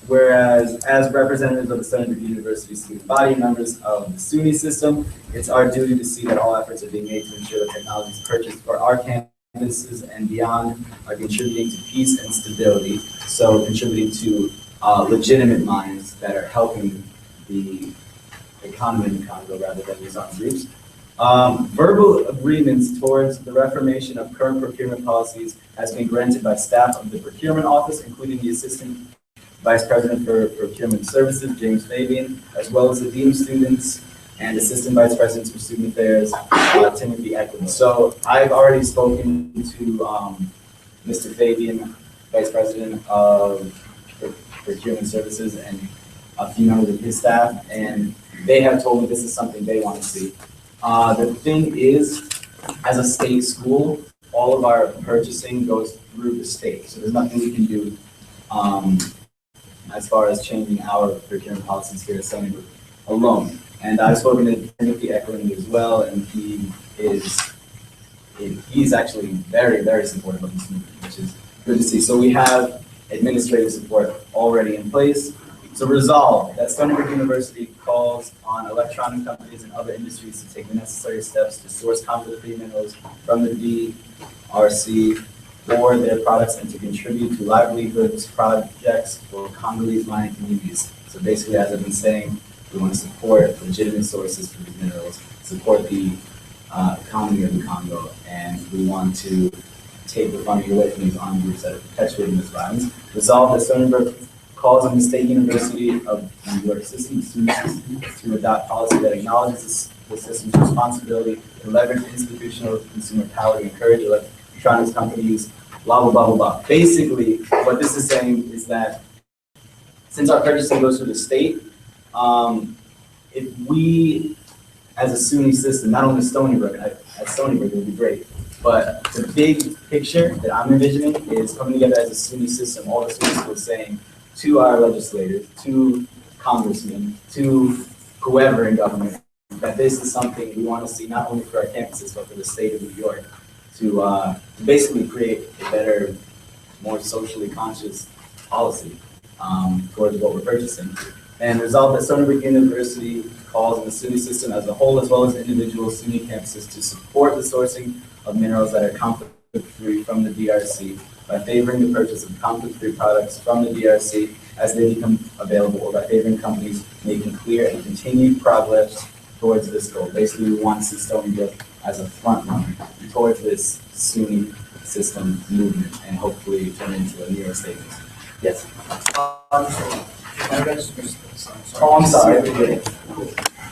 Whereas as representatives of the Stony Brook University student body, members of the SUNY system, it's our duty to see that all efforts are being made to ensure that technologies purchased for our campuses and beyond are contributing to peace and stability. So contributing to legitimate minds that are helping the economy in the Congo rather than these armed groups. Verbal agreements towards the reformation of current procurement policies has been granted by staff of the procurement office, including the Assistant Vice President for Procurement Services, James Fabian, as well as the Dean of Students and Assistant Vice Presidents for Student Affairs, Timothy Eklund. So I've already spoken to Mr. Fabian, Vice President of Procurement Services, and a few members of his staff, and they have told me this is something they want to see. The thing is, as a state school, all of our purchasing goes through the state. So there's nothing we can do as far as changing our procurement policies here at Stony Brook alone. And I've spoken to Timothy Eckling as well, and he's actually very, very supportive of this movement, which is good to see. So we have administrative support already in place. So resolve that Stony Brook University calls on electronic companies and other industries to take the necessary steps to source conflict-free minerals from the DRC for their products and to contribute to livelihoods projects for Congolese mining communities. So basically, as I've been saying, we want to support legitimate sources for these minerals, support the economy of the Congo, and we want to take the funding away from these armed groups that are perpetuating this violence. Resolve that Stony Brook calls on the State University of New York system, to adopt policy that acknowledges the system's responsibility to leverage institutional consumer power to encourage electronics companies, blah, blah, blah, blah, blah. Basically, what this is saying is that since our purchasing goes through the state, if we, as a SUNY system, not only Stony Brook, at Stony Brook, it would be great, but the big picture that I'm envisioning is coming together as a SUNY system, all the SUNY schools saying to our legislators, to congressmen, to whoever in government, that this is something we want to see not only for our campuses, but for the state of New York, to basically create a better, more socially conscious policy towards what we're purchasing. And resolve that Stony Brook University calls on the SUNY system as a whole, as well as individual SUNY campuses, to support the sourcing of minerals that are conflict-free from the DRC by favoring the purchase of conflict-free products from the DRC as they become available, or by favoring companies making clear and continued progress towards this goal. Basically, we want to see Stony Brook as a front runner towards this SUNY system movement, and hopefully turn into a New York statement. Yes. Oh, I'm sorry.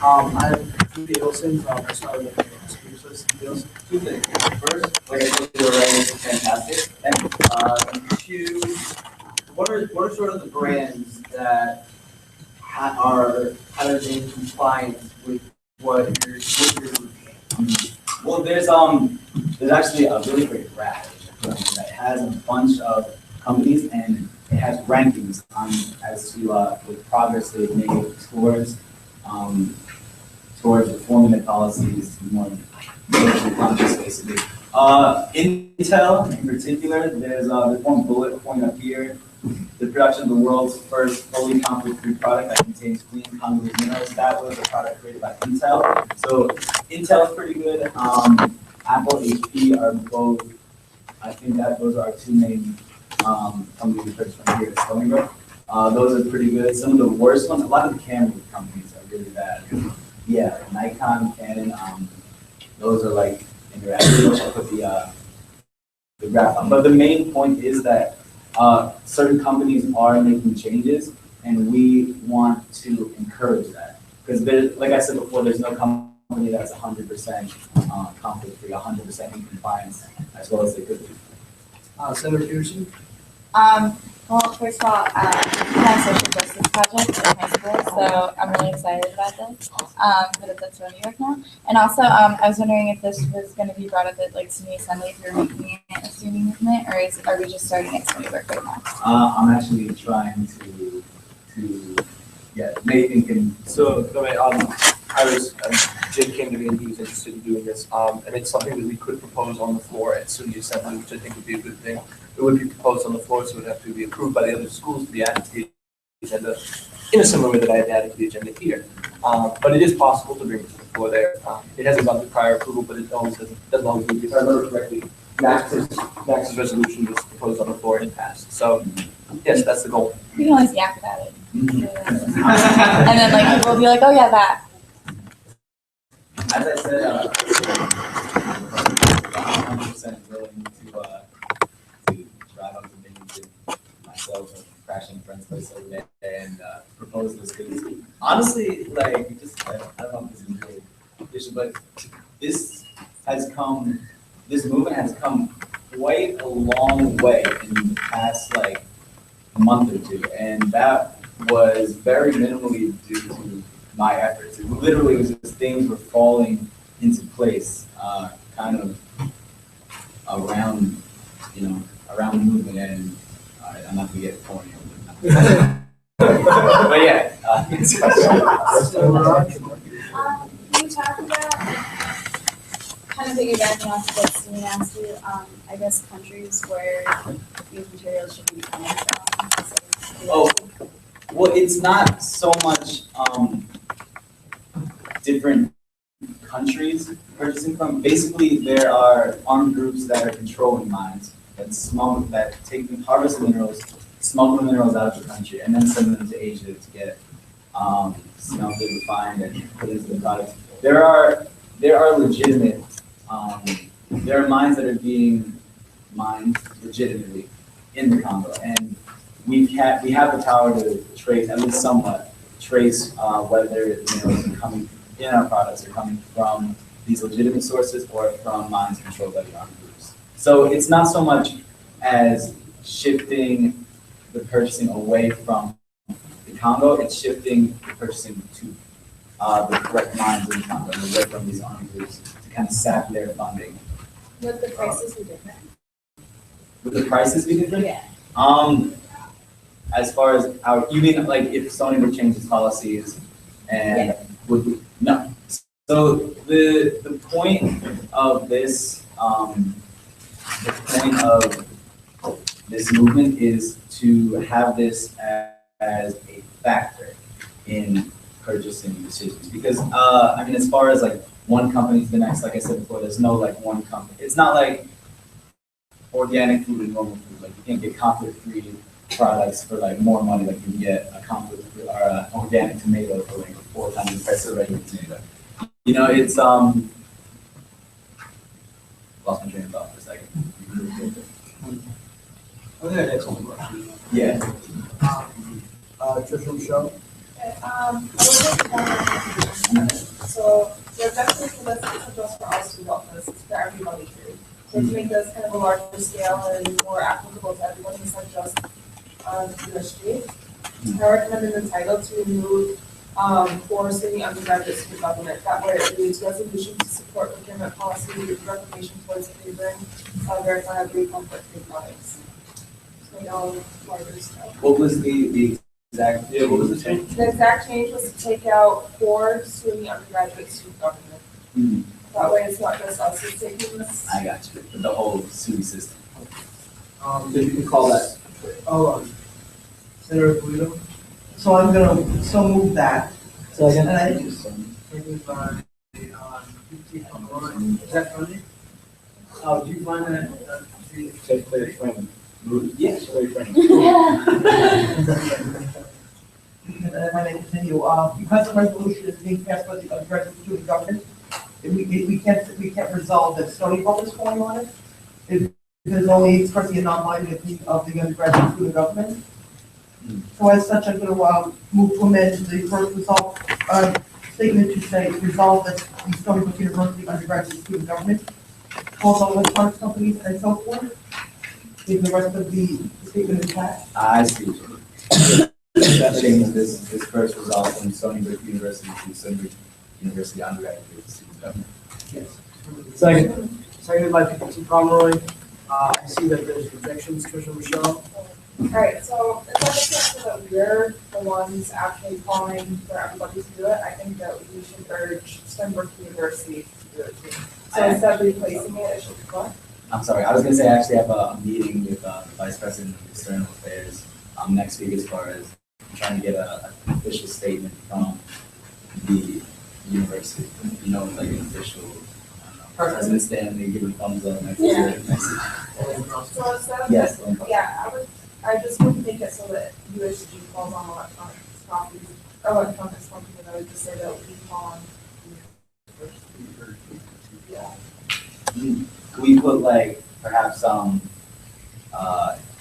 I have two Nielsen's, I started with the speakers list deals. Two things. First, like I told you already, it's fantastic. And two, what are sort of the brands that are kind of in compliance with what you're Well, there's actually a really great graph that has a bunch of companies, and it has rankings as to the progress they've made towards reforming their policies more socially conscious, basically. Intel, in particular, there's one bullet point up here: the production of the world's first fully conflict-free product that contains clean Congolese minerals. That was a product created by Intel. So Intel is pretty good. Apple, HP are both. I think that those are our two main companies we purchased from here at Stony Brook. Those are pretty good. Some of the worst ones, a lot of the camera companies are really bad. Yeah, Nikon, Canon, those are like interactive. I'll put the graph on. But the main point is that certain companies are making changes, and we want to encourage that. Because like I said before, there's no company that's 100% conflict-free, 100% in compliance, as well as they could be. Senator Peterson? Well, first of all, I have social justice project in high school, so I'm really excited about this. But that's in New York now. And also, I was wondering if this was going to be brought up at like SUNY Assembly, if you're making it a SUNY movement, or are we just starting at SUNY Brook right now? I'm actually trying to Nathan can. So, Jim came to me and he was interested in doing this, and it's something that we could propose on the floor at SUNY Assembly, which I think would be a good thing. It would be proposed on the floor, so it would have to be approved by the other schools to be added to the agenda in a similar way that I had added to the agenda here. But it is possible to bring it to the floor there. It hasn't gone through prior approval, but it always doesn't always move. If I remember correctly, Max's resolution was proposed on the floor and passed. So, yes, that's the goal. We can always yak about it. And then like people will be like, oh yeah, that. As I said, 100% willing to drive up to Binghamton myself and crashing friends' place every day and propose this. Because honestly, like, I don't know if this is really official, but this movement has come quite a long way in the past, like, month or two. And that was very minimally due to my efforts. It literally was just things were falling into place, kind of around, around the movement, and I'm not gonna get corny. But yeah. Can you talk about, kind of piggybacking off of what Stony asked you, I guess countries where these materials should be coming from? Oh, well, it's not so much different countries purchasing from. Basically, there are armed groups that are controlling mines that harvest the minerals, smuggle the minerals out of the country, and then send them to Asia to get smelted, refined, and put into the products. There are legitimate. There are mines that are being mined legitimately in the Congo, and we have the power to trace, at least somewhat, whether minerals are coming in our products are coming from these legitimate sources or from mines controlled by the armed groups. So it's not so much as shifting the purchasing away from the Congo, it's shifting the purchasing to the correct mines in the Congo and away from these armed groups to kind of sap their funding. Would the prices be different? Would the prices be different? Yeah. As far as you mean like if Stony would change its policies and would we? No. So the point of this movement is to have this as a factor in purchasing decisions because I mean as far as like one company to the next, like I said before, there's no like one company. It's not like organic food and normal food. Like you can't get conflict-free products for like more money like you can get a conflict-free or an organic tomato for like 4 times the price of a regular tomato. You know, it's lost my train of thought for a second. Yeah. Trisha Michelle? So there's definitely for this, it's not just for us to help this, it's for everybody too. So to make this kind of a larger scale and more applicable to everyone, it's not just USG. I recommend in the title to remove for city undergraduate student government. That way it reads resolution to support procurement policy recognition towards favoring verifiably conflict-free products. So all larger scale. What was the exact? Yeah, what was the change? The exact change was to take out for SUNY undergraduate student government. Mm-hmm. That way it's not just us who's taking this. I got you. The whole SUNY system. So you can call that. Senator Polito? So I'm gonna so move that. Second. And I Seconded by, is that funny? Do you find that, Take clear training. Yes. Clear training. And if I may continue, because the resolution is being passed by the undergraduate student government, we can't resolve that Stony Brook is falling on it. Because only expressing a non-binding opinion of the undergraduate student government. So as such, I'm going to move to amend the first result statement to say resolve that the Stony Brook University undergraduate student government calls on electronics companies and so forth. Leave the rest of the statement intact. I see. That changes this first result from Stony Brook University to Stony Brook University undergraduate student government. yes. Seconded by PPT Pomeroy. I see that there's objections, Trisha Michelle. Alright, so it's not just so that we're the ones actually calling for everybody to do it, I think that we should urge Stony Brook University to do it too. So instead of replacing it, it should be what? I'm sorry, I was going to say I actually have a meeting with the Vice President of External Affairs next week as far as trying to get an official statement from the university. You know, like an official, President Stanley giving thumbs up next year. So instead of Yes. I just would make it so that USG calls on electronics companies, electronics companies, I would just say that we call on. Yeah. Can we put like perhaps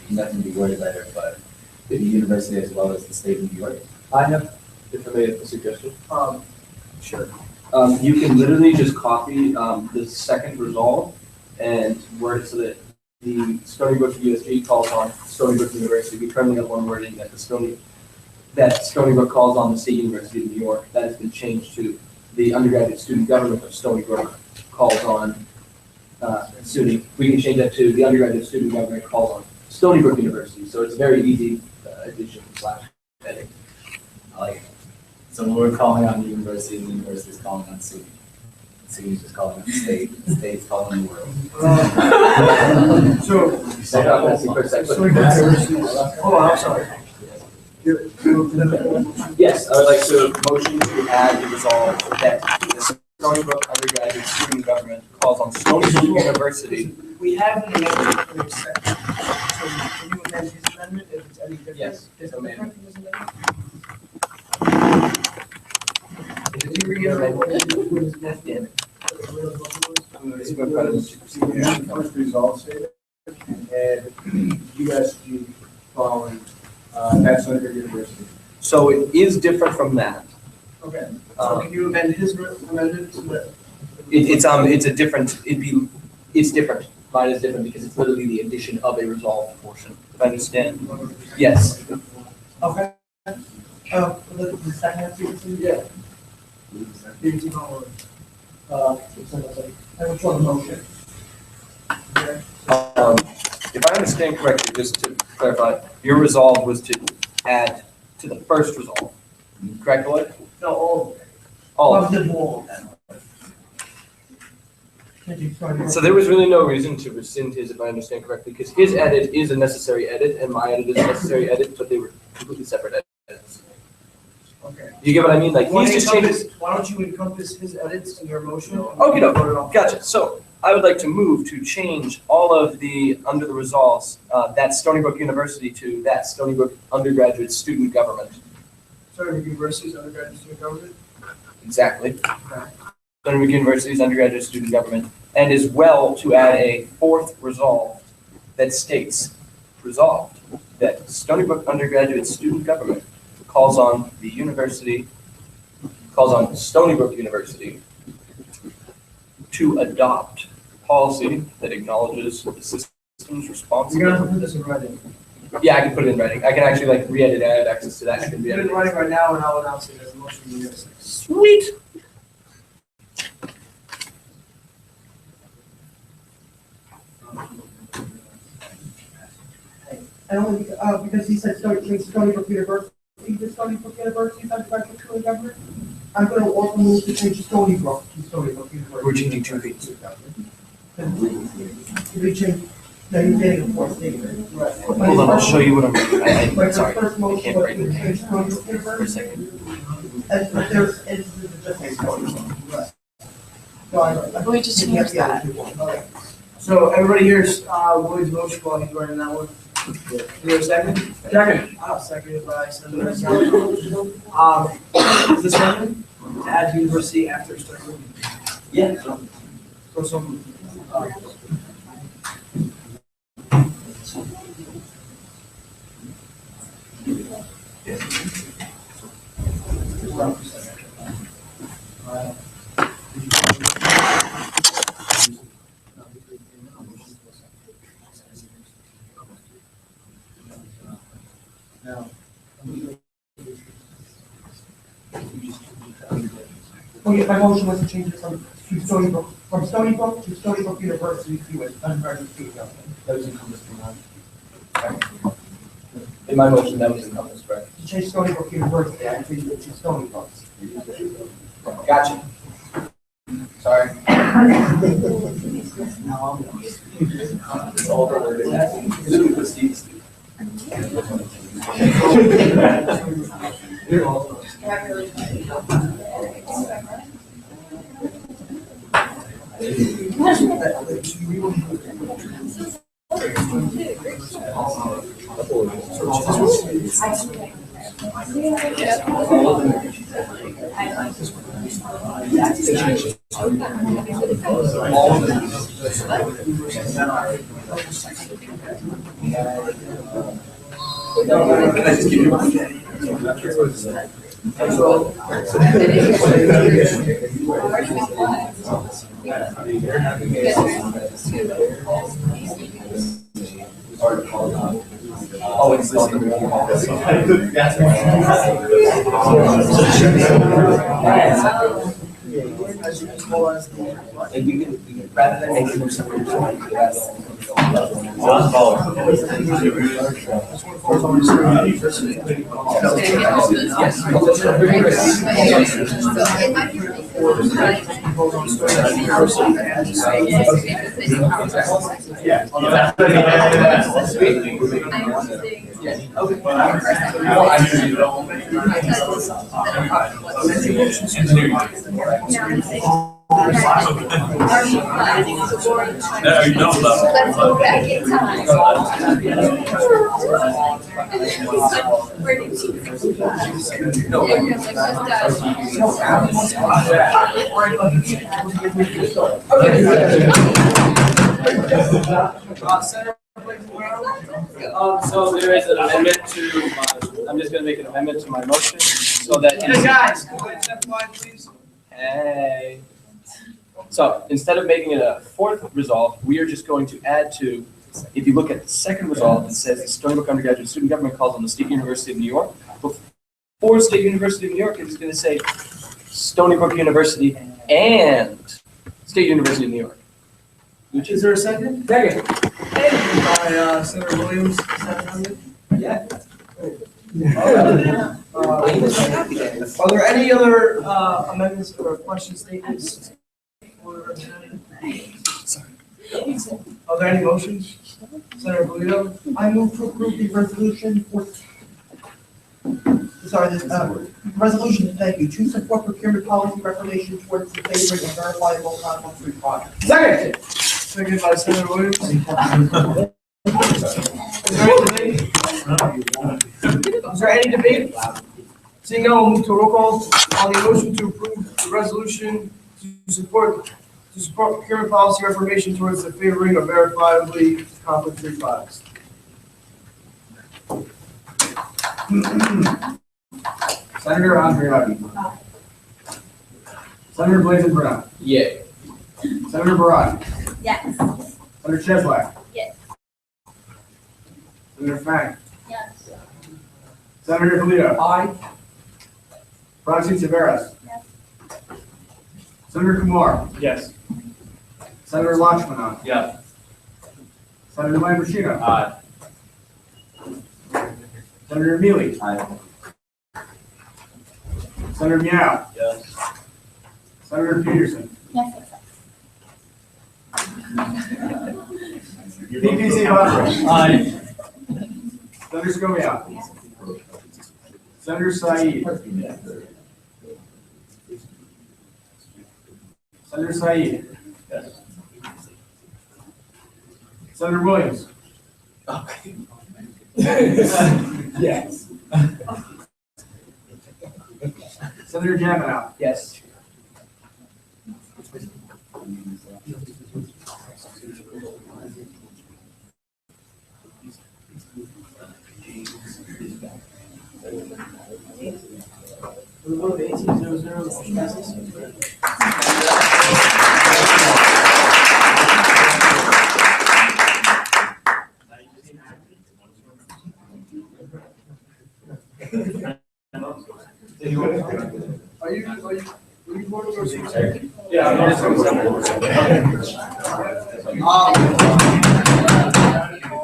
nothing to be worded better, but the university as well as the state of New York? I have, if I may have a suggestion. Sure. You can literally just copy the second resolve and word it so that the Stony Brook USG calls on Stony Brook University. We currently have one wording that Stony Brook calls on the State University of New York. That has been changed to the undergraduate student government of Stony Brook calls on SUNY, we can change that to the undergraduate student government calls on Stony Brook University. So it's a very easy addition / edit. I like it. So when we're calling on the university, and the university is calling on SUNY. SUNY's just calling on the state, the state's calling on the world. Oh, I'm sorry. Yes, I would like to motion to add the resolve that the Stony Brook undergraduate student government calls on Stony Brook University. We have an amendment for a second. So can you amend his amendment if it's any different? Yes, Is it amend. different from his amendment? Can you reiterate what his amendment? First resolve statement, and USG following, that's under university. So it is different from that. Okay, so can you amend his amendment to that? It's a different, it's different. Mine is different because it's literally the addition of a resolved portion, if I understand. Yes. Okay. The second, Yeah. I will try the motion. If I understand correctly, just to clarify, your resolve was to add to the first resolve, correct, Lloyd? No, all of it. All of the wall. So there was really no reason to rescind his, if I understand correctly, because his edit is a necessary edit and my edit is a necessary edit, but they were completely separate edits. Okay. You get what I mean? Like, he's just changing. Why don't you encompass his edits in your motion? Okay, no, gotcha. So I would like to move to change all of the, under the resolves, that Stony Brook University to that Stony Brook undergraduate student government. Stony Brook University's undergraduate student government? Exactly. Okay. Stony Brook University's undergraduate student government, and as well to add a fourth resolve that states, resolved, that Stony Brook undergraduate student government calls on the university, calls on Stony Brook University to adopt policy that acknowledges the system's responsibility. You're gonna have to put this in writing. Yeah, I can put it in writing. I can actually like re-edit it. I have access to that. I can Put it re-edit in writing right now and I'll announce it as a motion in a second. Sweet. And only, because he said Stony Brook University, to Stony Brook University's undergraduate student government, I'm gonna also move to change Stony Brook to Stony Brook University. We're changing two things. We change, no, you're getting a fourth statement. Right. Hold on, I'll show you what I'm, But sorry, the first I motion can't was write to it change Stony Brook for a University. second. And there's, it's just a Stony Brook. Right. So We just changed that. Okay. So everybody here's Lloyd's motion while he's writing that one. Is there a second? Second. Seconded by Senator Gallo. Is this one to add university after Stony? Yeah. For some. Oh, yeah, my motion was to change it from Stony Brook to Stony Brook University to an undergraduate student government. That was encompassed in mine. In my motion, that was encompassed, right? To change Stony Brook University, I changed it to Stony Brook. Gotcha. Sorry. Can I just give you one? Oh, it's this. As well as the. And you can rather than making them separate. Let's go back in time. Where did you? So there is an amendment to, I'm just gonna make an amendment to my motion so that. Hey, guys, can I step wide, please? Hey. So instead of making it a fourth resolve, we are just going to add to, if you look at the second resolve, it says the Stony Brook Undergraduate Student Government calls on the State University of New York. Before State University of New York, it is going to say Stony Brook University and State University of New York. Which is there a second? Second. By Senator Williams. Yeah. Are there any other amendments or question statements? Are there any motions? Senator Polito? I move to approve the resolution resolution, thank you, to support procurement policy reformation towards the favoring of verifiable non-monetary products. Second. Second by Senator Williams. Is there any debate? Seeing none, we'll move to a roll call on the motion to approve the resolution to support procurement policy reformation towards the favoring of verifiably conflict-free products. Senator Andreotti. Senator Blazin Brown. Yeah. Senator Barad. Yes. Senator Cheslak. Yes. Senator Fang. Yes. Senator Polito. Aye. Roxy Taveras. Yes. Senator Kumar. Yes. Senator Lakshmanan. Yeah. Senator Lamborghini. Aye. Senator Mealy. Aye. Senator Meow. Yes. Senator Peterson. Yes. VPC Buckler. Aye. Senator Scomiak. Senator Said. Senator Said. Yes. Senator Williams. Yes. Senator Jaminow. Yes. The vote of 18-0-0, the motion passes. Are you voting or something? Yeah.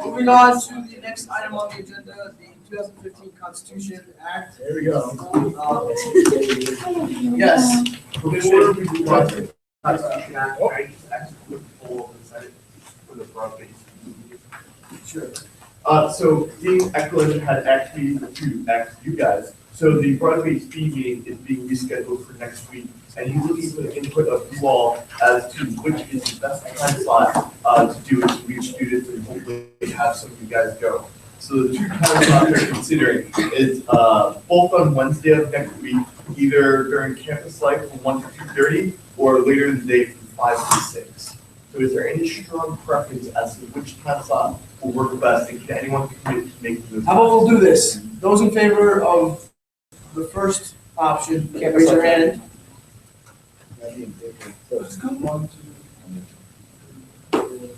Moving on to the next item on the agenda, the 2015 Constitution Act. There we go. Yes. Before we move on to Sure. So the Echo had actually to ask you guys. So the Broadway speed meeting is being rescheduled for next week, and he's looking for the input of you all as to which is the best time slot to do it to reach students and hopefully have some of you guys go. So the two time slots they're considering is both on Wednesday of next week, either during campus life from 1 to 2:30 or later in the day from 5 to 6. So is there any strong preference as to which time slot will work best, and can anyone commit to making this? How about we'll do this? Those in favor of the first option, can raise their hand. One, two,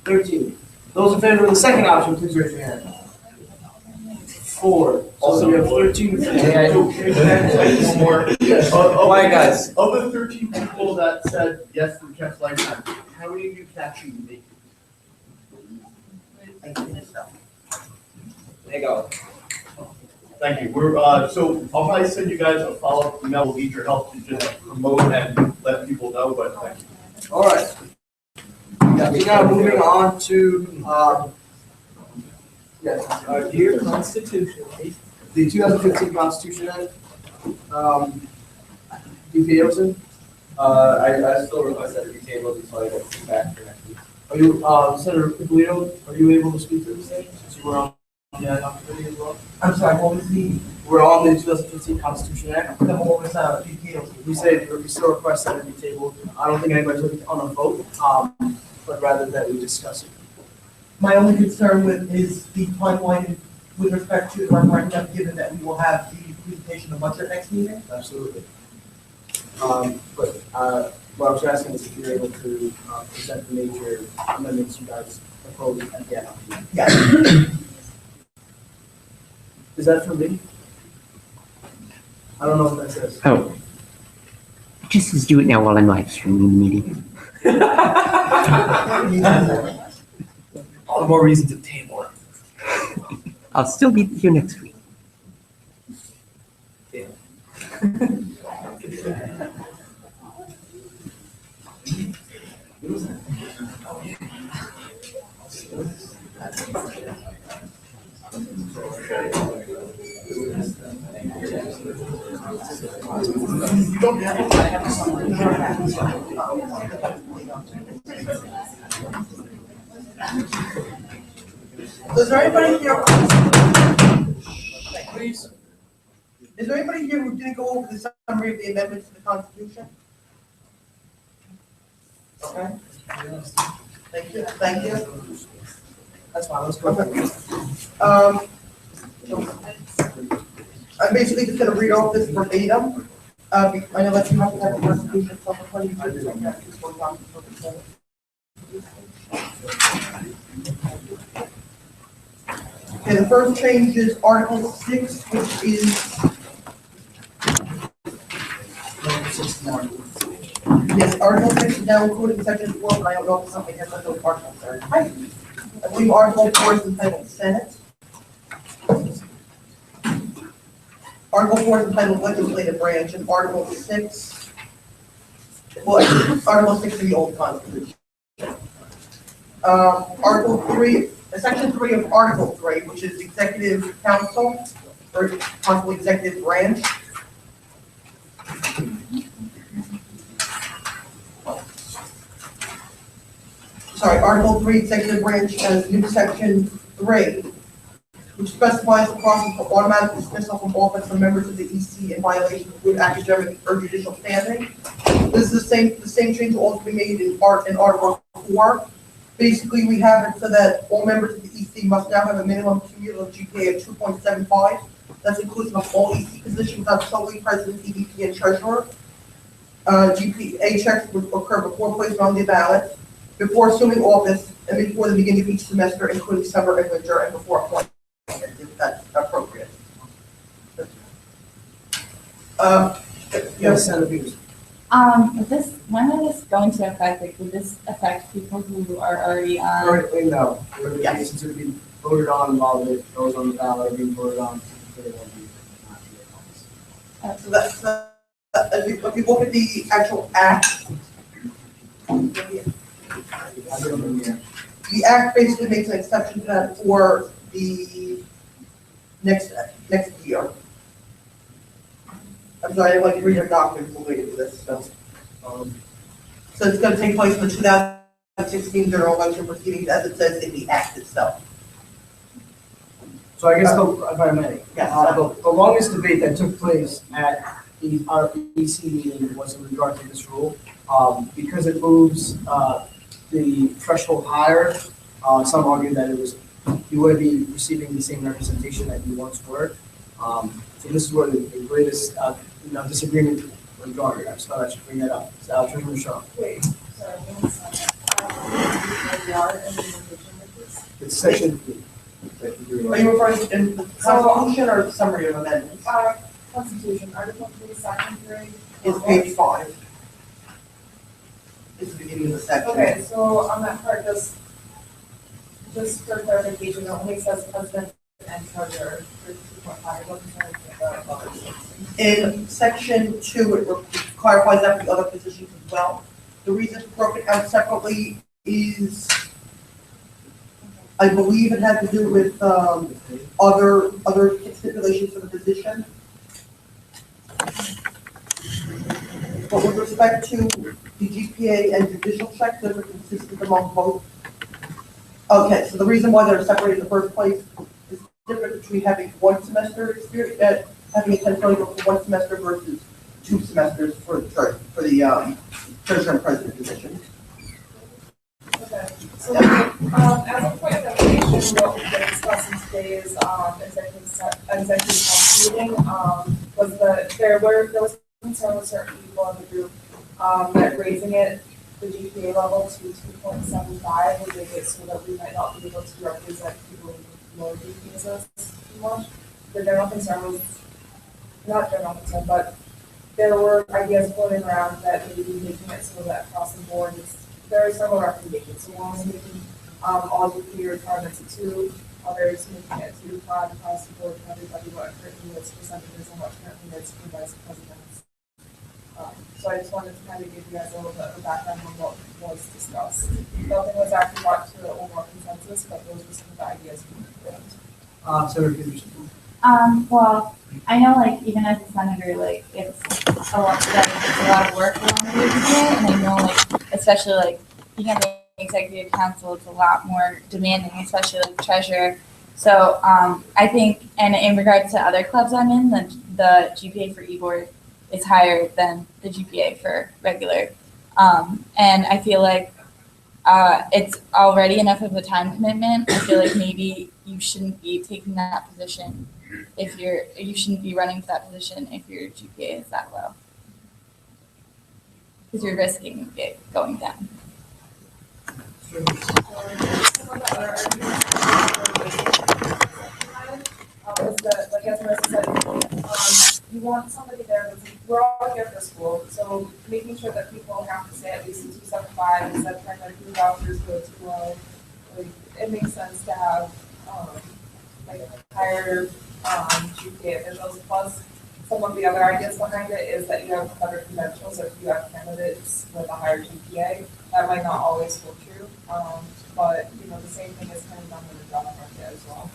13. Those in favor of the second option, please raise your hand. 4. So we have 13 to 15. All right, guys. Of the 13 people that said yes to the catch lifetime, how many of you can actually make it? There you go. Thank you. We're, so I'll probably send you guys a follow-up email. We'll need your help to just promote and let people know, but thank you. All right. Now moving on to, Dear Constitution. the 2015 Constitution Act. DP Ableton, I still request that it be tabled until I get feedback for next week. are you, Senator Capobianco, are you able to speak to this thing? Since you were on the ad hoc committee as well? I'm sorry, what was the, We're on the 2015 Constitution Act. what was, details? We still request that it be tabled. I don't think anybody's looking on a vote, but rather that we discuss it. My only concern with is the timeline with respect to the referendum, given that we will have the presentation of budget next meeting. Absolutely. But what I was asking is if you're able to present the major amendments you guys proposed at the end. Yeah. Is that for me? I don't know what that says. Oh. Just do it now while I'm live streaming the meeting. All the more reason to table it. I'll still be here next week. You don't have to have someone. Is there anybody here? Please. Is there anybody here who didn't go over the summary of the amendments to the Constitution? Okay. Thank you, thank you. That's fine, let's go. I'm basically just gonna read off this verbatim. I know that you have to have a Constitution, so for 22. Okay, the first change is Article 6, which is. Yes, Article 6 is now included in Section 4, but I don't know if something has those articles there. I believe Article 4 is entitled Senate. Article 4 is entitled Legislative Branch, and Article 6, well, Article 6 of the old Constitution. Article 3, Section 3 of Article 3, which is Executive Council, or possible Executive Branch. Sorry, Article 3, Executive Branch has new Section 3, which specifies the process for automatic dismissal from office for members of the EC in violation of good academic or judicial standing. This is the same change will also be made in Article 4. Basically, we have it so that all members of the EC must now have a minimum cumulative GPA of 2.75. That's inclusive of all EC positions, not solely president, EVP, and treasurer. GPA checks would occur before placement on the ballot, before assuming office, and before the beginning of each semester, including summer and winter, and before appointment, if that's appropriate. Yes, Senator Peters. When is this going to affect, like, would this affect people who are already on? Currently, no. Yes. Since it would be voted on while it goes on the ballot, or being voted on, they won't be. So that's, if you look at the actual act, the act basically makes an exception to that for the next year. I'm sorry, I want to read your document related to this. So it's going to take place in the 2016 general election proceedings as it says in the act itself. So I guess, if I may, Yes. the longest debate that took place at our EC meeting was in regard to this rule, because it moves the threshold higher. Some argue that you would be receiving the same representation that you once were. So this is where the greatest disagreement regarded. I just thought I should bring that up. So I'll turn to Michelle. Wait, sorry, one second. It's section 3. Are you referring to in the Constitution or the summary of amendments? Constitution, Article 3, Section 3. It's page 5. It's the beginning of the section. Okay, so on that part, just for clarification, it only says president and treasurer for 2.5. It doesn't say anything about others. In section 2, it clarifies that for the other positions as well. The reason it's broken out separately is, I believe it had to do with other stipulations for the position. But with respect to the GPA and judicial checks, those are consistent among both. Okay, so the reason why they're separated in the first place is the difference between having 1 semester experience, having a 10 for 1 semester versus 2 semesters for the treasurer and president position. Okay, so as a point of information, what we've been discussing today's executive council meeting was that there was concern with certain people in the group that raising it, the GPA level to 2.75 would make it so that we might not be able to represent people with lower GPAs as much. The general concern was, not general concern, but there were ideas floating around that maybe making it so that across the board, there are several recommendations. So one was making all GPA requirements a 2, others making it 2.5 across the board for everybody, what currently is percentages and what currently is for vice presidents. So I just wanted to kind of give you guys a little bit of a background on what was discussed. Nothing was actually brought to an overall consensus, but those were some of the ideas we put. Senator Peterson. Well, I know, like, even as a senator, like, it's a lot of work along the way to do it, and I know, like, especially, like, being on the executive council, it's a lot more demanding, especially, like, treasurer. So, I think, and in regards to other clubs I'm in, the GPA for e-board is higher than the GPA for regular. And I feel like it's already enough of a time commitment. I feel like maybe you shouldn't be taking that position if you shouldn't be running for that position if your GPA is that low. Because you're risking it going down. Is that, like as Marissa said, you want somebody there that's, we're all here for school, so making sure that people have to stay at least 275 instead of trying to move vouchers go too low. Like, it makes sense to have like higher GPA officials. Plus, some of the other ideas behind it is that you have better credentials. If you have candidates with a higher GPA, that might not always hold true. But you know, the same thing is kind of done with the job market as well.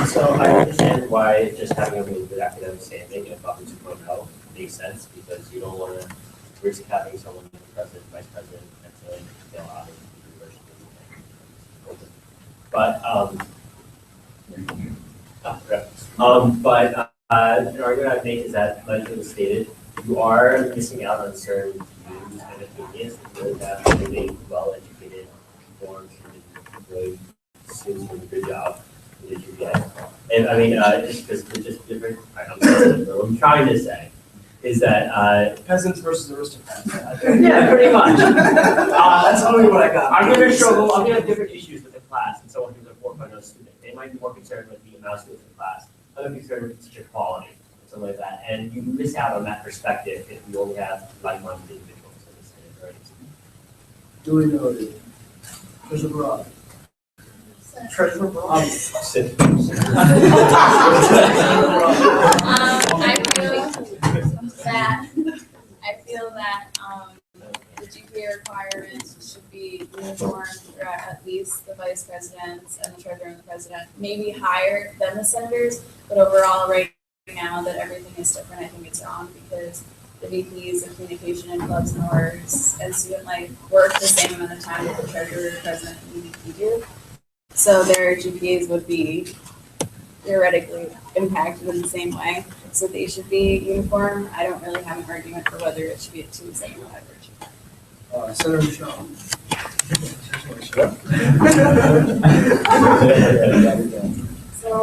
So I understand why just having a really good academic standing and above 2.0 makes sense, because you don't want to risk having someone president, vice president, and to fail out of the university. But the argument I've made is that, like it was stated, you are missing out on certain views and opinions that really well-educated, informed, and really seems to do a good job with the GPA. And I mean, just because it's just different. What I'm trying to say is that Peasants versus aristocrats. yeah, pretty much. That's only what I got. I'm going to struggle. I'm going to have different issues with the class and someone who's a 4.0 student. They might be more concerned with the amount of students in the class. Other concerned with teacher quality and something like that. And you miss out on that perspective if you only have like-minded individuals in this area. Duly noted. Treasurer Brock. Treasurer Brock. I feel that the GPA requirements should be uniform throughout at least the vice presidents and the treasurer and the president, maybe higher than the senators, but overall right now that everything is different, I think it's wrong because the VPs of communication and clubs and orgs and student life work the same amount of time that the treasurer, president, and VP do. So their GPAs would be theoretically impacted in the same way. So they should be uniform. I don't really have an argument for whether it should be a 2.75 or 2. Senator Shaw. So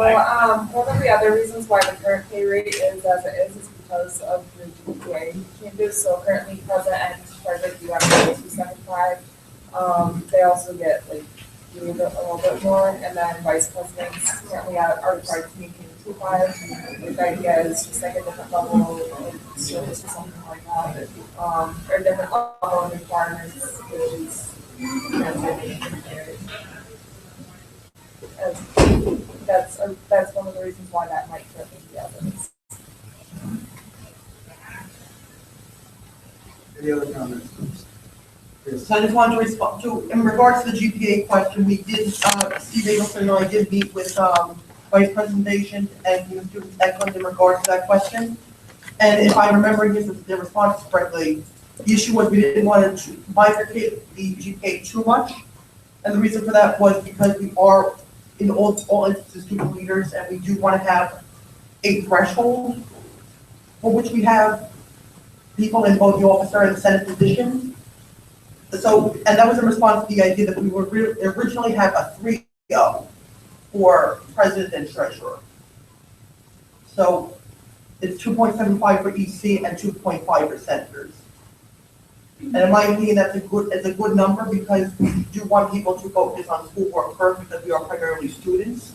one of the other reasons why the current pay rate is as it is because because of the GPA changes. So currently president and treasurer do have to 275. They also get like a little bit more, and then vice presidents currently are required to maintain 2.5. The idea is just like a different level of service or something like that, or a different level of requirements, which is that's one of the reasons why that might fit into the others. Any other comments? So I just wanted to respond to, in regards to the GPA question, we did, Steve Abelson and I did meet with, Vice President Nation and the students excellent in regards to that question. And if I'm remembering the response correctly, the issue was we didn't want to bifurcate the GPA too much. And the reason for that was because we are, in all instances, student leaders, and we do want to have a threshold for which we have people in both the officer and Senate positions. So, and that was in response to the idea that we would originally have a 3-0 for president and treasurer. So it's 2.75 for EC and 2.5 for senators. And in my opinion, that's a good number because we do want people to focus on schoolwork first because we are primarily students.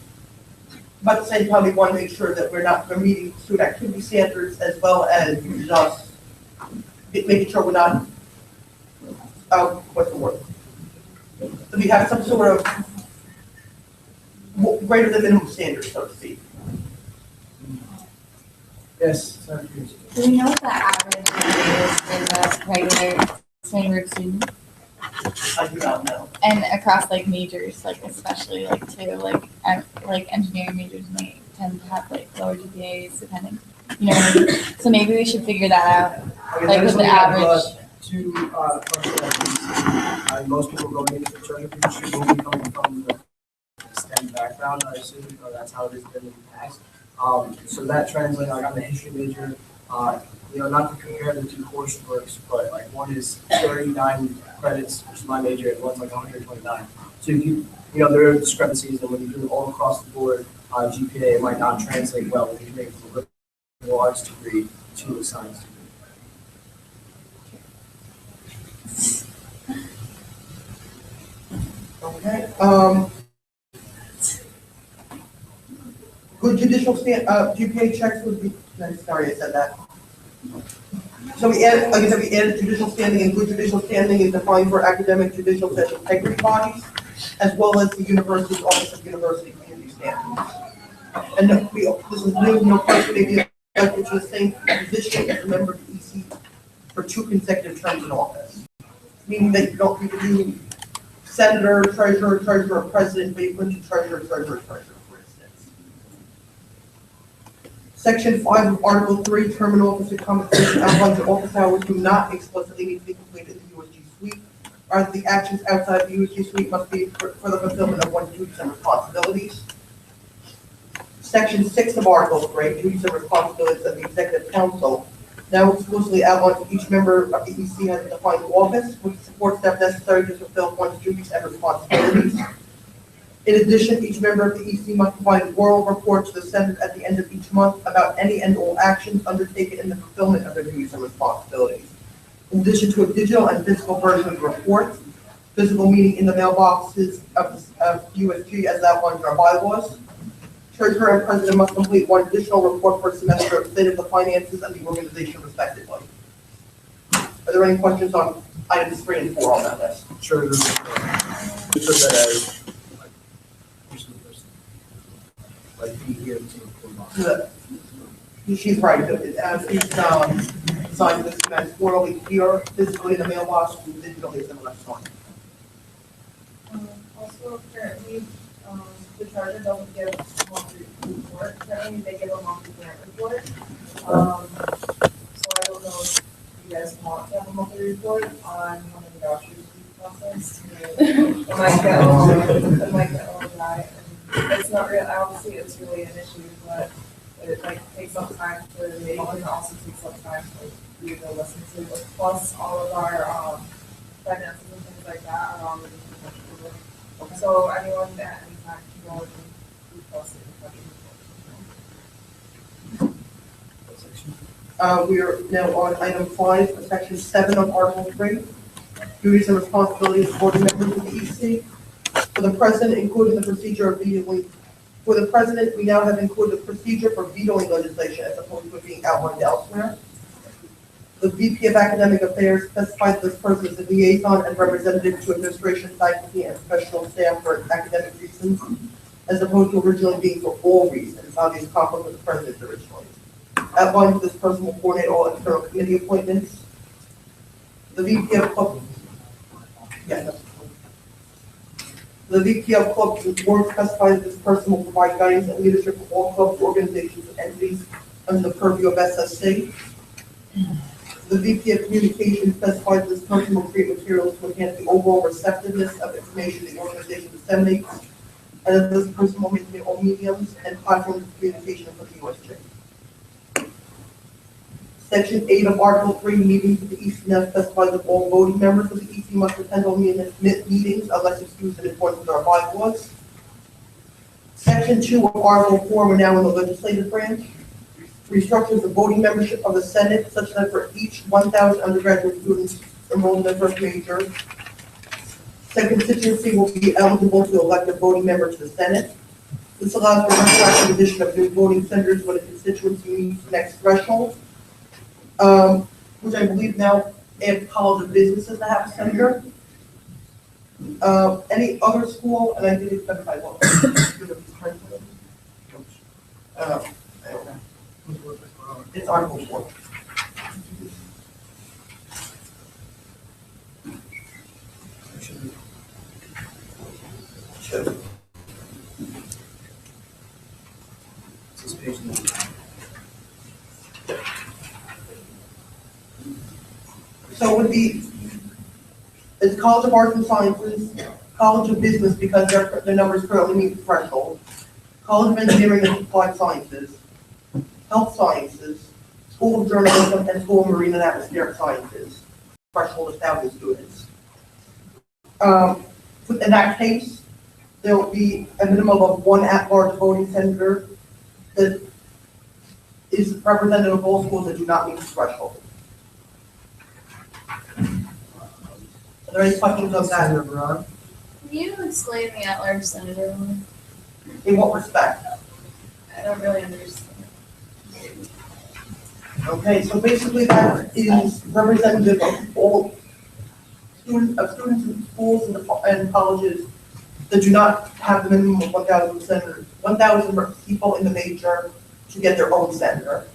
But at the same time, we want to make sure that we're meeting student activity standards as well as just making sure we're not, what's the word? So we have some sort of greater than minimum standards, so to speak. Yes, Do we know what the average is for the regular standard student? I do not know. And across like majors, like especially like too, like engineering majors may tend to have like lower GPAs depending, you know what I mean? So maybe we should figure that out, like with the average. Most people going into the treasury position will be coming from the STEM background, I assume, or that's how it has been in the past. So that translates, like I'm a history major, not to compare the two courseworks, but like one is 39 credits, which is my major, and one's like 129. So there are discrepancies, and when you do it all across the board, GPA, it might not translate well when you make a liberal arts degree to a science degree. Okay, good judicial GPA checks would be, sorry, I said that. So we added, like I said, we added judicial standing, and good judicial standing is defined for academic, judicial, and integrity bodies, as well as the university's Office of University Community Standards. And this is new, no person may be elected to the same position as a member of the EC for 2 consecutive terms in office. Meaning that you don't need to do senator, treasurer, president, but you put to treasurer, for instance. Section 5 of Article 3, term and office and compensation outlines the office hours do not explicitly need to be completed in the USG suite, or the actions outside the USG suite must be for the fulfillment of one's duties and responsibilities. Section 6 of Article 3, duties and responsibilities of the Executive Council, now explicitly outlines each member of the EC has a defined office, which supports staff necessary to fulfill one's duties and responsibilities. In addition, each member of the EC must provide an oral report to the Senate at the end of each month about any and all actions undertaken in the fulfillment of their duties and responsibilities. In addition to a digital and physical version of the report, physical meeting in the mailboxes of USG as outlined in our bylaws. Treasurer and president must complete one additional report per semester of the state of the finances and the organization respectively. Are there any questions on items 3 and 4 on that list? Sure. She's right. He's signed this as orally here, physically in the mailbox, and digitally as an electronic. Also, currently, the charter doesn't give a monthly report. Currently, they give a monthly grant report. So I don't know if you guys want to have a monthly report on how many vouchers you process. It might get a little dry. It's not real. Obviously, it's really an issue, but it takes some time to make, and also takes some time to read the listen to. Plus, all of our finances and things like that are on the computer. So anyone at any time can go and repost it. We are now on item 5, section 7 of article 3, duties and responsibilities of board members of the EC. For the president, including the procedure of vetoing. For the president, we now have included a procedure for vetoing legislation as opposed to it being outlined elsewhere. The VP of Academic Affairs specifies this person as a liaison and representative to administration, faculty, and professional staff for academic reasons, as opposed to originally being for all reasons, obvious conflict with the president originally. Outlines this person will coordinate all external committee appointments. The VP of Club, The VP of Club Board specifies this person will provide guidance and leadership for all clubs, organizations, and entities under the purview of SSC. The VP of Communications specifies this person will create materials to enhance the overall receptiveness of information the organization disseminates, and that this person will maintain all mediums and platforms of communication for the USG. Section 8 of Article 3, meetings of the EC now specifies that all voting members of the EC must attend all meetings unless excused in accordance with our bylaws. Section 2 of Article 4, we're now in the legislative branch, restructures the voting membership of the Senate such that for each 1,000 undergraduate students enrolled in their first major, said constituency will be eligible to elect a voting member to the Senate. This allows for retroactive addition of new voting centers when a constituency meets the next threshold. Which I believe now add College of Businesses to have a senator. Any other school, and I didn't specify what. It's Article 4. So it would be, it's College of Arts and Sciences, College of Business because their numbers currently meet the threshold, College of Engineering and Applied Sciences, Health Sciences, School of Journalism, and School of Marine and Atmospheric Sciences, threshold of 1,000 students. In that case, there will be a minimum of one at-large voting senator that is representative of all schools that do not meet the threshold. Are there any questions on that? Can you explain the at-large senator one? In what respect? I don't really understand. Okay, so basically that is representative of all students in schools and colleges that do not have the minimum of 1,000 senators, 1,000 people in the major to get their own senator.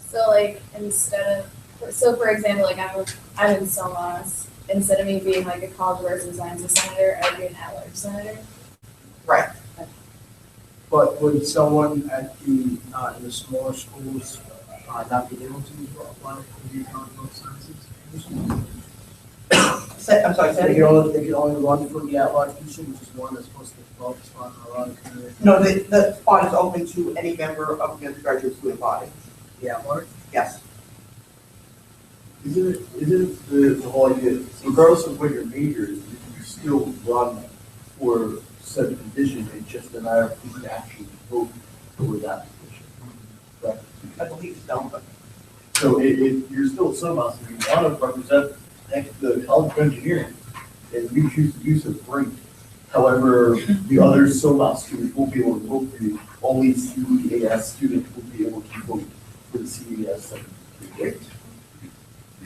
So like so for example, like I'm in SOMAS, instead of me being like a College of Arts and Sciences senator, I'd be an at-large senator. Right. But would someone at in the smaller schools not be able to apply for the College of Sciences? I'm sorry, They could only run for the at-large position, which is one as opposed to 12 spots in a lot of communities. No, the spot is open to any member of the undergraduate student body. Yeah, at-large? Yes. Isn't the whole idea, regardless of what your major is, you can still run for said position, it's just a matter of who can actually vote for that position, correct? I believe so, but. So if you're still somehow, if you want to represent the College of Engineering, and you choose to do so, great. However, the other SOMA students won't be able to vote for you, only CEAS students will be able to vote for the CEAS second. Great. I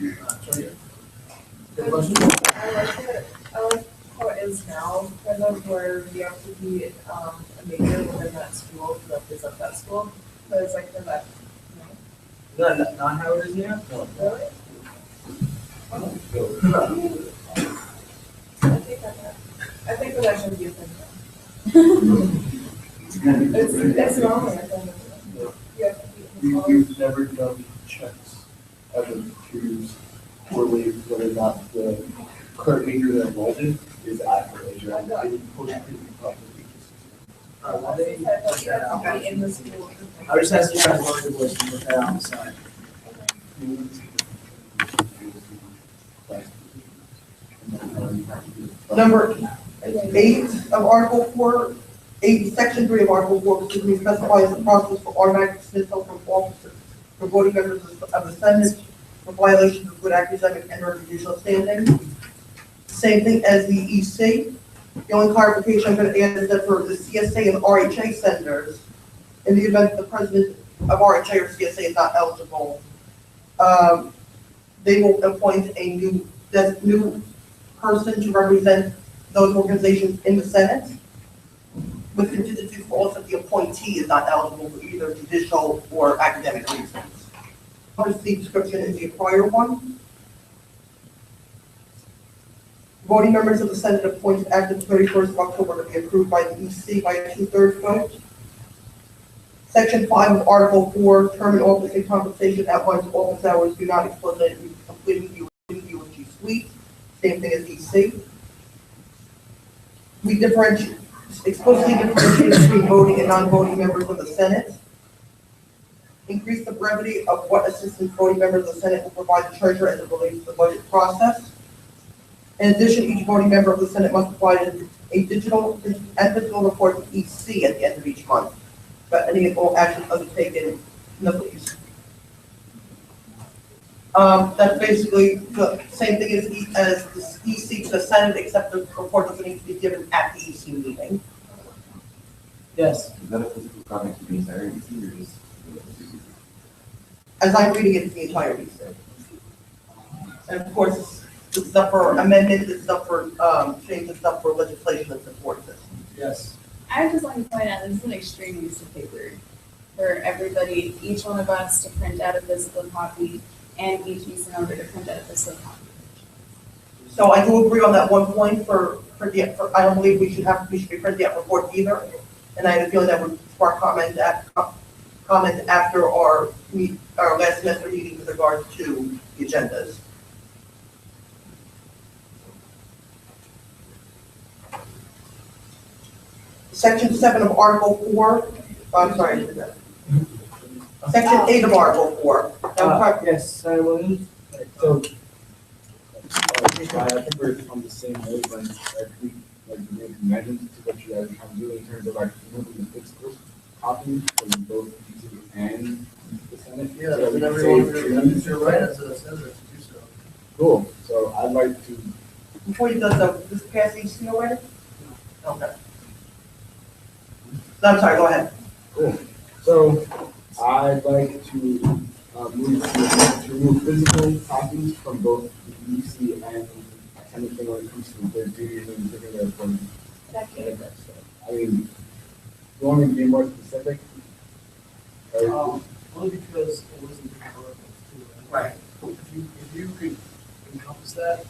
like how it is now, kind of where you have to be a major within that school to represent that school. But it's like that. Not how it is now? No. Really? I think that that should be a thing. It's normal. You've never done checks as a choose correlate whether or not the current major they're enrolled in is accurate major. I didn't push it properly. In the school. I just asked you guys what it was and put that on the side. Number 8 of Article 4, Section 3 of Article 4, specifies the process for automatic dismissal from office for voting members of the Senate for violations of good academic and or judicial standing. Same thing as the EC. The only clarification I'm going to add is that for the CSA and RHA senators, in the event the president of RHA or CSA is not eligible, they will appoint a new person to represent those organizations in the Senate, with contingency clause that the appointee is not eligible for either judicial or academic reasons. Here's the description in the prior one. Voting members of the Senate appointed after the 31st of October to be approved by the EC by a 2/3 vote. Section 5 of Article 4, term and office and compensation outlines office hours do not explicitly completing the USG suite. Same thing as EC. We explicitly differentiate between voting and non-voting members of the Senate. Increase the brevity of what assistance voting members of the Senate will provide the treasurer as it relates to the budget process. In addition, each voting member of the Senate must provide a digital and physical report to EC at the end of each month. But any all actions undertaken in the police. That's basically the same thing as the EC to the Senate, except the report doesn't need to be given at the EC meeting. Yes. Is that a physical copy to the entire EC or just? As I'm reading it, it's the entire EC. And of course, this is up for amendment, this is up for change, this is up for legislation that supports this. Yes. I would just like to point out, this is an extreme use of paper for everybody, each one of us to print out a physical copy and each EC member to print out a physical copy. So I do agree on that one point for I don't believe we should be printing out report either. And I have a feeling that would spark comment after our last semester meeting with regard to the agendas. Section 7 of Article 4, I'm sorry, Section 8 of Article 4. Yes, Senator Williams. So, I think we're on the same wavelength. We make amendments to what you guys are trying to do in terms of removing the physical copies from both DC and the Senate. Yeah, so and everyone, you're right as a senator to do so. Cool. So I'd like to. Before you do this pass EC already? Okay. No, I'm sorry, go ahead. Cool. So I'd like to move to remove physical copies from both the EC and anything when it comes to their duties and taking their appointment. I mean, you want me to be more specific? Only because it wasn't right. If you could encompass that,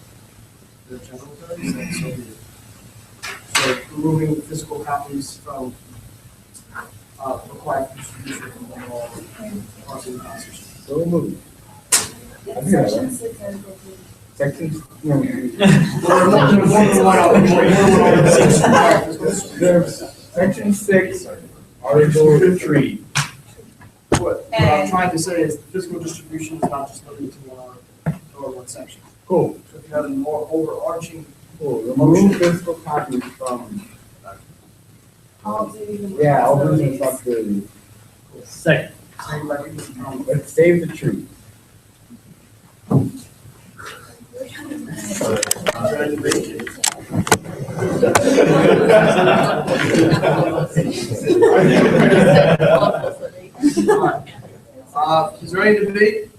the general terms, then so be it. So removing physical copies from required distribution from all parts of the Constitution. So moved. Section 6 and 15. Sections. Section 6, Article 3. What I'm trying to say is physical distribution is not just limited to one section. Cool. So if you have a more overarching. Cool. Remove physical copies from. All duties and Yeah, all duties and responsibilities. responsibilities. Second. Let's save the truth. Is there any debate?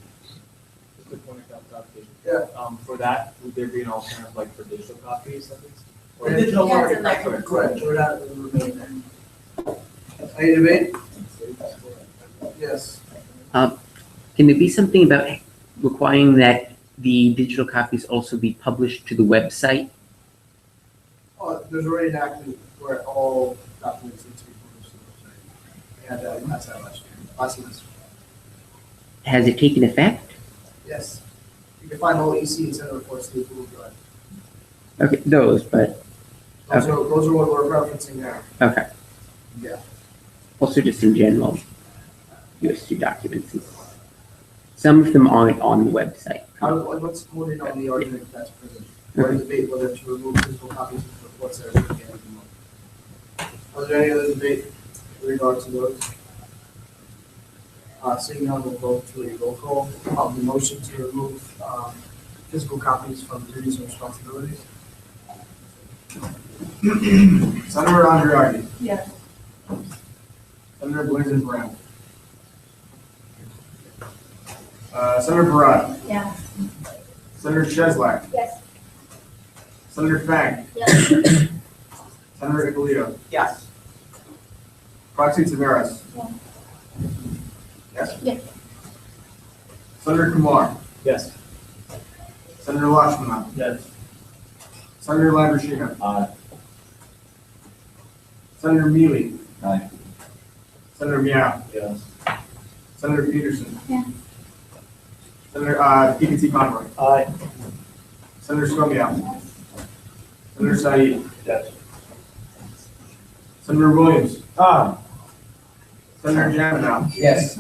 Just a point of clarification. Yeah. For that, would there be an alternative like for digital copies at least? Or digital Yeah, market, it's in there. correct, we're not, remain. Any debate? Yes. Can there be something about requiring that the digital copies also be published to the website? There's already an act where all documents need to be published on the website. We had that last semester. Has it taken effect? Yes. You can find all EC and Senate reports to the Google Drive. Okay, those, but, Those are what we're referencing now. okay. Yeah. Also just in general, USG documents. Some of them aren't on the website. Let's hold in on the argument that's present. We're in debate whether to remove physical copies of the reports that are at the end of the month. Are there any other debate in regard to those? Seeing none, we'll go to a roll call of the motion to remove physical copies from duties and responsibilities. Senator Undergraduate. Yes. Senator Blazen Brown. Senator Barad. Yes. Senator Cheslak. Yes. Senator Fang. Yes. Senator Ippolito. Yes. Proxy Taveras. Yeah. Yes? Yes. Senator Kumar. Yes. Senator Lakshmana. Yes. Senator Lamborghini. Aye. Senator Mealy. Aye. Senator Meow. Yes. Senator Peterson. Yeah. Senator, PPT Conroy. Aye. Senator Scomial. Senator Said. Yes. Senator Williams. Aye. Senator Jaminow. Yes.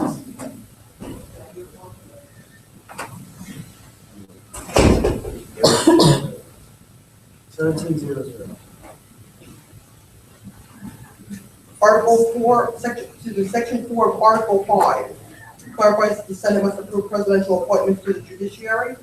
17-0-0. Article 4, Section 4 of Article 5 clarifies that the Senate must approve presidential appointments to the judiciary.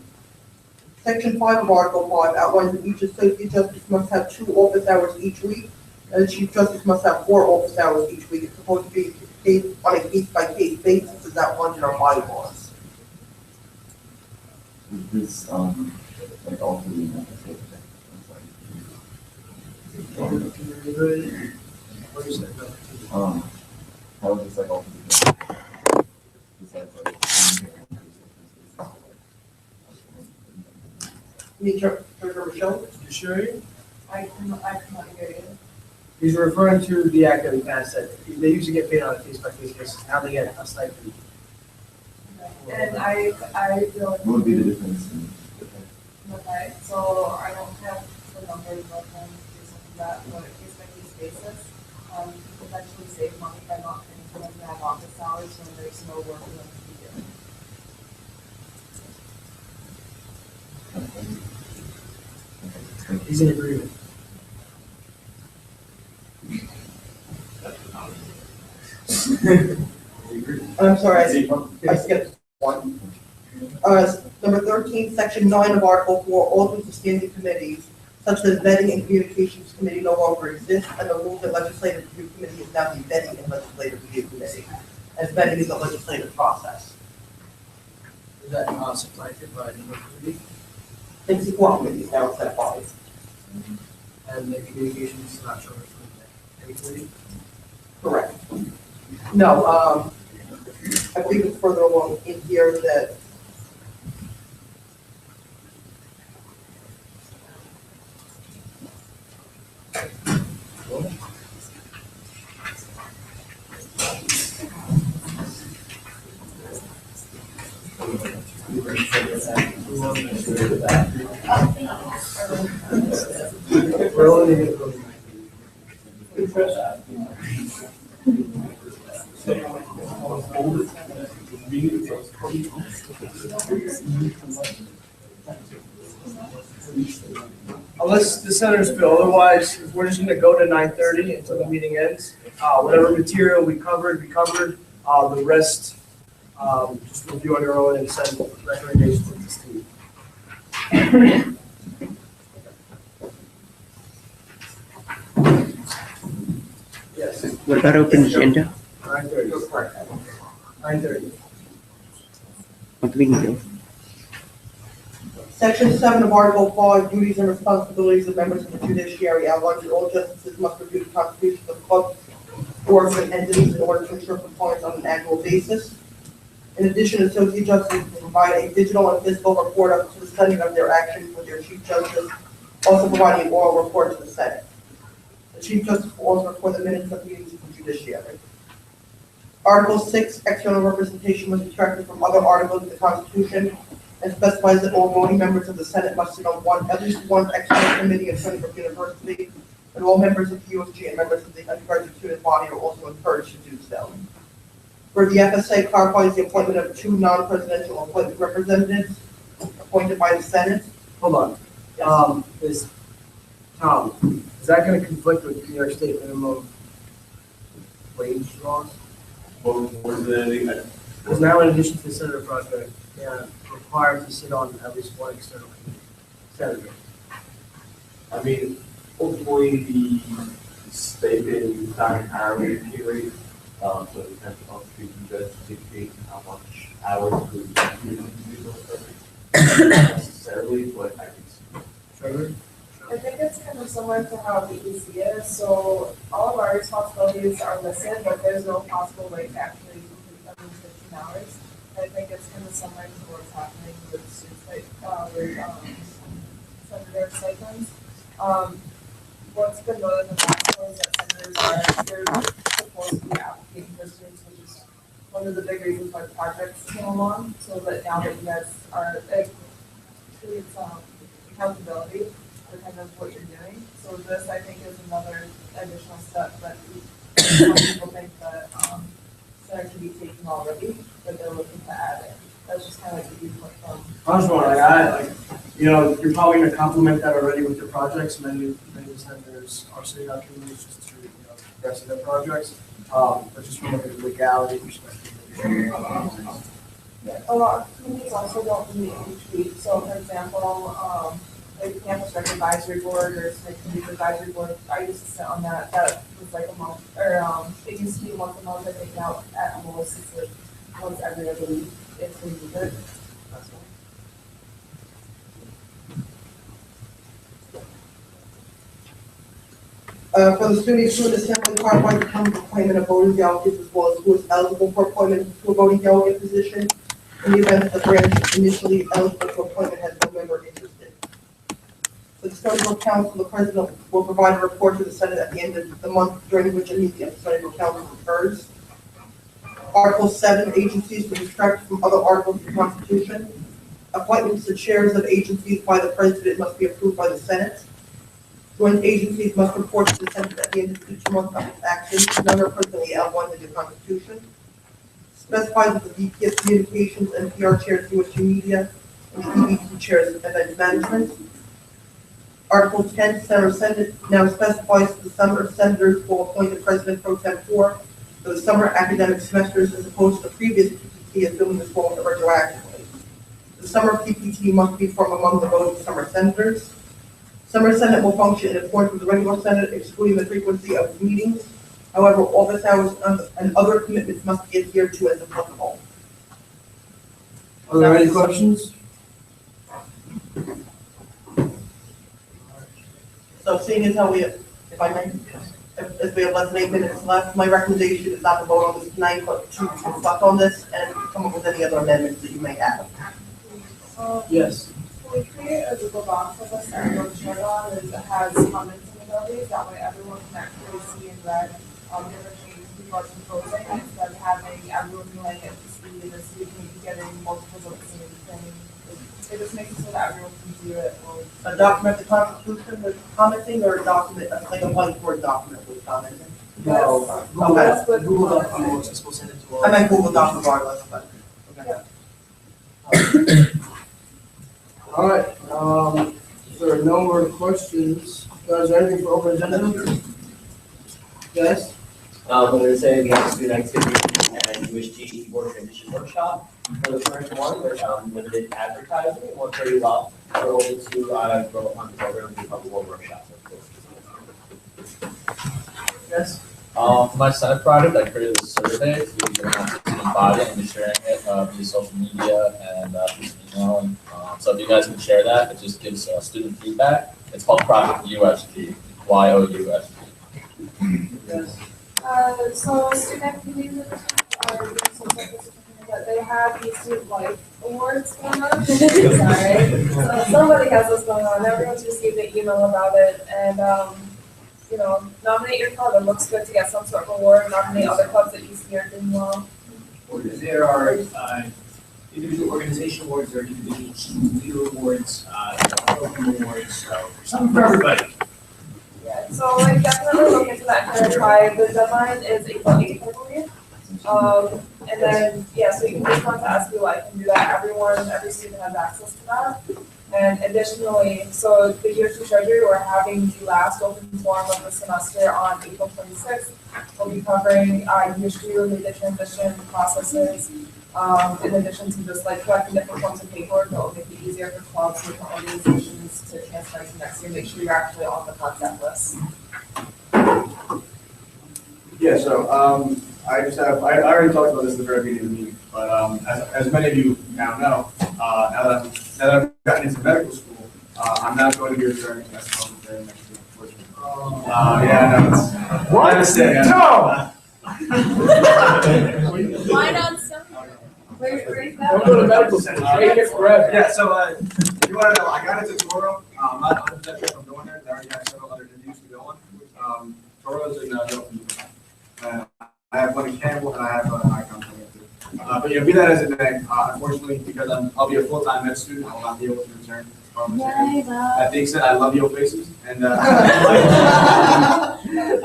Section 5 of Article 5 outlines that each associate justice must have 2 office hours each week, and the chief justice must have 4 office hours each week. It's supposed to be on a case-by-case basis, as outlined in our bylaws. Is this, like all for the episode? What do you say? How is this like all for the besides like? Treasurer Michelle? Judiciary? I cannot hear you. He's referring to the act that we passed that they usually get paid on a case-by-case basis. Now they get a stipend. And I feel like. What would be the difference in? Okay, so I don't have the numbers of them, that on a case-by-case basis. You can potentially save money by not paying for them to have office hours when there's no work for them to be doing. He's in agreement. I'm sorry, I skipped one. Number 13, Section 9 of Article 4 alters the standing committees such that the Vetting and Communications Committee no longer exists, and the Rules and Legislative Review Committee is now the Vetting and Legislative Review Committee, as vetting is a legislative process. Is that supplanted by number 3? It's equal committees now instead of 5. And the communications is not sure any 3? Correct. No, I believe it's further along in here that Unless the senators feel otherwise, we're just gonna go to 9:30 until the meeting ends. Whatever material we covered, we covered. The rest, just review on your own and send recommendations to the team. Yes. What about open agenda? 9:30. 9:30. What do we can do? Section 7 of Article 5, duties and responsibilities of members of the judiciary outlines that all justices must review the constitutions of clubs, boards, and entities in order to ensure compliance on an annual basis. In addition, associate justices will provide a digital and physical report up to the study of their actions with their chief justice, also providing an oral report to the Senate. The chief justice will also report the minutes of meetings of the judiciary. Article 6, external representation was extracted from other articles of the Constitution and specifies that all voting members of the Senate must sit on at least one external committee at Stony Brook University, and all members of the USG and members of the undergraduate student body are also encouraged to do so. For the FSA, clarifies the appointment of 2 non-presidential appointed representatives appointed by the Senate. Hold on. Tom, is that gonna conflict with New York State minimum wage laws? What was the, is now in addition to the senator project, they are required to sit on at least one external committee. Senator. I mean, hopefully the stipend time hourly pay rate, so it depends on the you guys dictate how much hours we necessarily, but I can see. Trevor? I think it's kind of similar to how the EC is, so all of our responsibilities are listed, but there's no possible way to actually complete them in 15 hours. I think it's kind of similar to what's happening with students, like, senator stipends. What's been noted in the past is that senators they're supposed to be advocating for students, which is one of the big reasons why the projects came along, so that now that you guys are, it creates, accountability for kind of what you're doing. So this, I think, is another additional step that some people think that, Senate can be taken already, but they're looking to add in. That's just kind of like the viewpoint from. I was wondering, you're probably gonna complement that already with your projects. Many senators are sitting on committees just to, progress their projects. But just from a legality perspective. Yeah, a lot of communities also don't meet each week. So for example, like campus rec advisory board or snake community advisory board, I used to sit on that. That was like a month, or it used to be once a month. I think now at most it's like once every other week if we need it. For the students who in the assembly qualified to become appointment of voting delegates, as well as who is eligible for appointment to a voting delegate position in the event that the branch initially eligible for appointment has no member interested. For the Stony Brook Council, the president will provide a report to the Senate at the end of the month, during which a meeting of the Stony Brook Council occurs. Article 7, agencies to extract from other articles of the Constitution. Appointments to chairs of agencies by the president must be approved by the Senate. Joint agencies must report to the Senate at the end of each month of its actions. None are presently L1 in the Constitution. Specifies that the VP of Communications and PR chairs USG Media and EVP chairs Event Management. Article 10, Senate now specifies that the summer senators will appoint the president pro tempore for the summer academic semesters as opposed to the previous PPT as doing this role retroactively. The summer PPT must be from among the voting summer senators. Summer Senate will function in accordance with the regular Senate, excluding the frequency of meetings. However, office hours and other commitments must be adhered to as applicable. Are there any questions? So seeing as how we, if I may, if we have less than 8 minutes left, my recommendation is not to vote on this tonight, but to reflect on this and come up with any other amendments that you may have. Yes. We create a Google Docs with us that everyone shared on and it has comments and abilities. That way everyone can actually see and read different changes people are proposing instead of having everyone like at the speed or so you can be getting multiple votes and everything. It just makes it so that everyone can do it. A document the Constitution with commenting, or a document like a whiteboard document with commenting? No. Google Docs, it's supposed to send it to all. I meant Google Docs regardless, but. Okay. All right, if there are no more questions, is there anything for open agenda? Yes? I'm going to say we have a student activity and USG board transition workshop. For the first one, there's limited advertising. It went pretty well. We're able to grow upon the program and do a couple more workshops. Yes? For my Senate project, I created a survey to get my student body and be sharing it via social media and emailing. So if you guys can share that, it just gives student feedback. It's called Project USG, YOUSG. Yes. So student activities are that they have these student life awards going on. Sorry. So somebody has this going on. Everyone's received an email about it, and nominate your club. It looks good to get some sort of award. Nominate other clubs that you see are doing well. There are individual organization awards, there are individual student leader awards, program awards, so something for everybody. Yeah, so definitely look into that and try. The deadline is April 8th, I believe. And then, so you can reach out to SBY and do that. Every student has access to that. And additionally, so the USG Treasury, we're having the last open forum of the semester on April 26th. We'll be covering USG related transition processes, In addition to just like collecting different forms of paperwork, that will make it easier for clubs and different organizations to transfer to next year, make sure you're actually on the contact list. Yeah, so, I already talked about this at the very beginning of the meeting, but, as many of you now know, now that I've gotten into medical school, I'm not going to be returning to medical school very next year, unfortunately. Yeah, no, it's. What? I understand. No! Why not some? Where's that? Don't go to medical center, take it forever. Yeah, so, if you wanna know, I got into Toro, I'm not 100% sure if I'm going there, 'cause I already have several other interviews to go on. Toro's in, Milton. I have one in Campbell and I have an icon coming up too. But be that as it may, unfortunately, because I'll be a full-time med student, I will not be able to return. That being said, I love your faces and,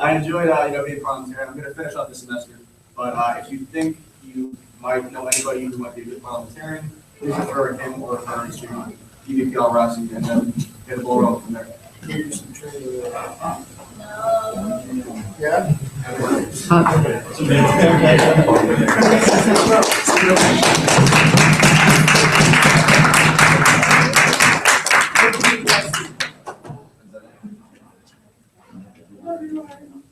I enjoyed, being volunteer. I'm gonna finish up this semester, but, if you think you might know anybody who might be a good volunteering, please refer him or her to DVPL Rossi and then get the ball rolling from there. Yeah?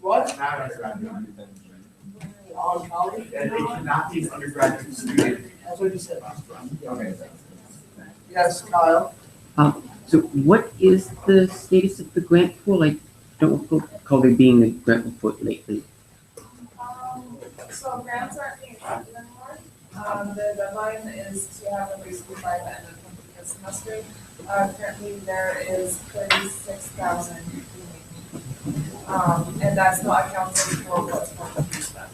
What? On college? And they cannot be an undergraduate student. That's what you said. Yes, Kyle? So what is the status of the grant pool? I don't recall there being a grant report lately. So grants aren't being accepted anymore. The deadline is to have them basically by the end of the semester. Currently there is 36,000 remaining. And that's not accounting for what's going to be spent.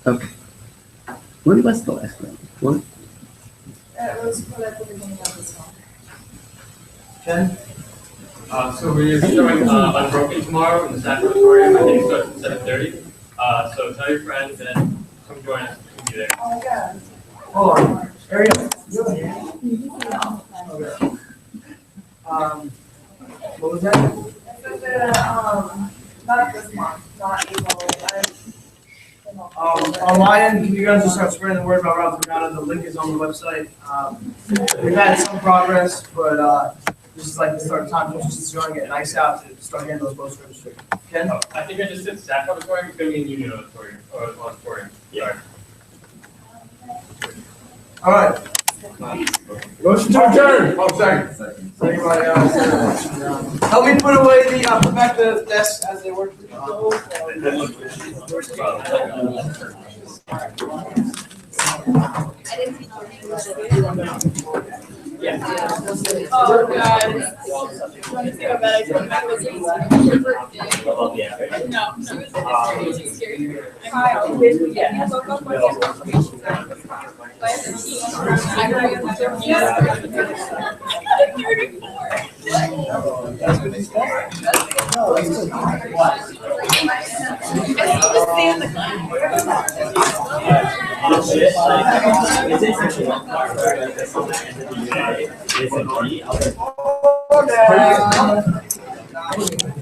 Okay. When was the last grant report? It was put at the beginning of this month. Ken? So we're showing Unbroken tomorrow in the Staff Auditorium. I think it starts at 7:30. So tell your friends and come join us. We'll be there. Oh my God. Hold on. Ariel. Okay. What was that? I said, not this month, not April. On my end, can you guys just start spreading the word about Ralph Regatta? The link is on the website. We've had some progress, but this is like the start of time, just starting to get nice out to start getting those boats registered. Ken? I think I just said Staff Auditorium. It's going to be in Union Auditorium. Or Auditorium. Yeah. All right. Motion to adjourn. Oh, second. So anybody else? Help me put away put back the desks as they were. Yeah. Oh, God. You want to see how bad I told Matt was 18 on your birthday? No, she was 18 scary. Kyle, yeah, he woke up on his information. By 13, I got 34.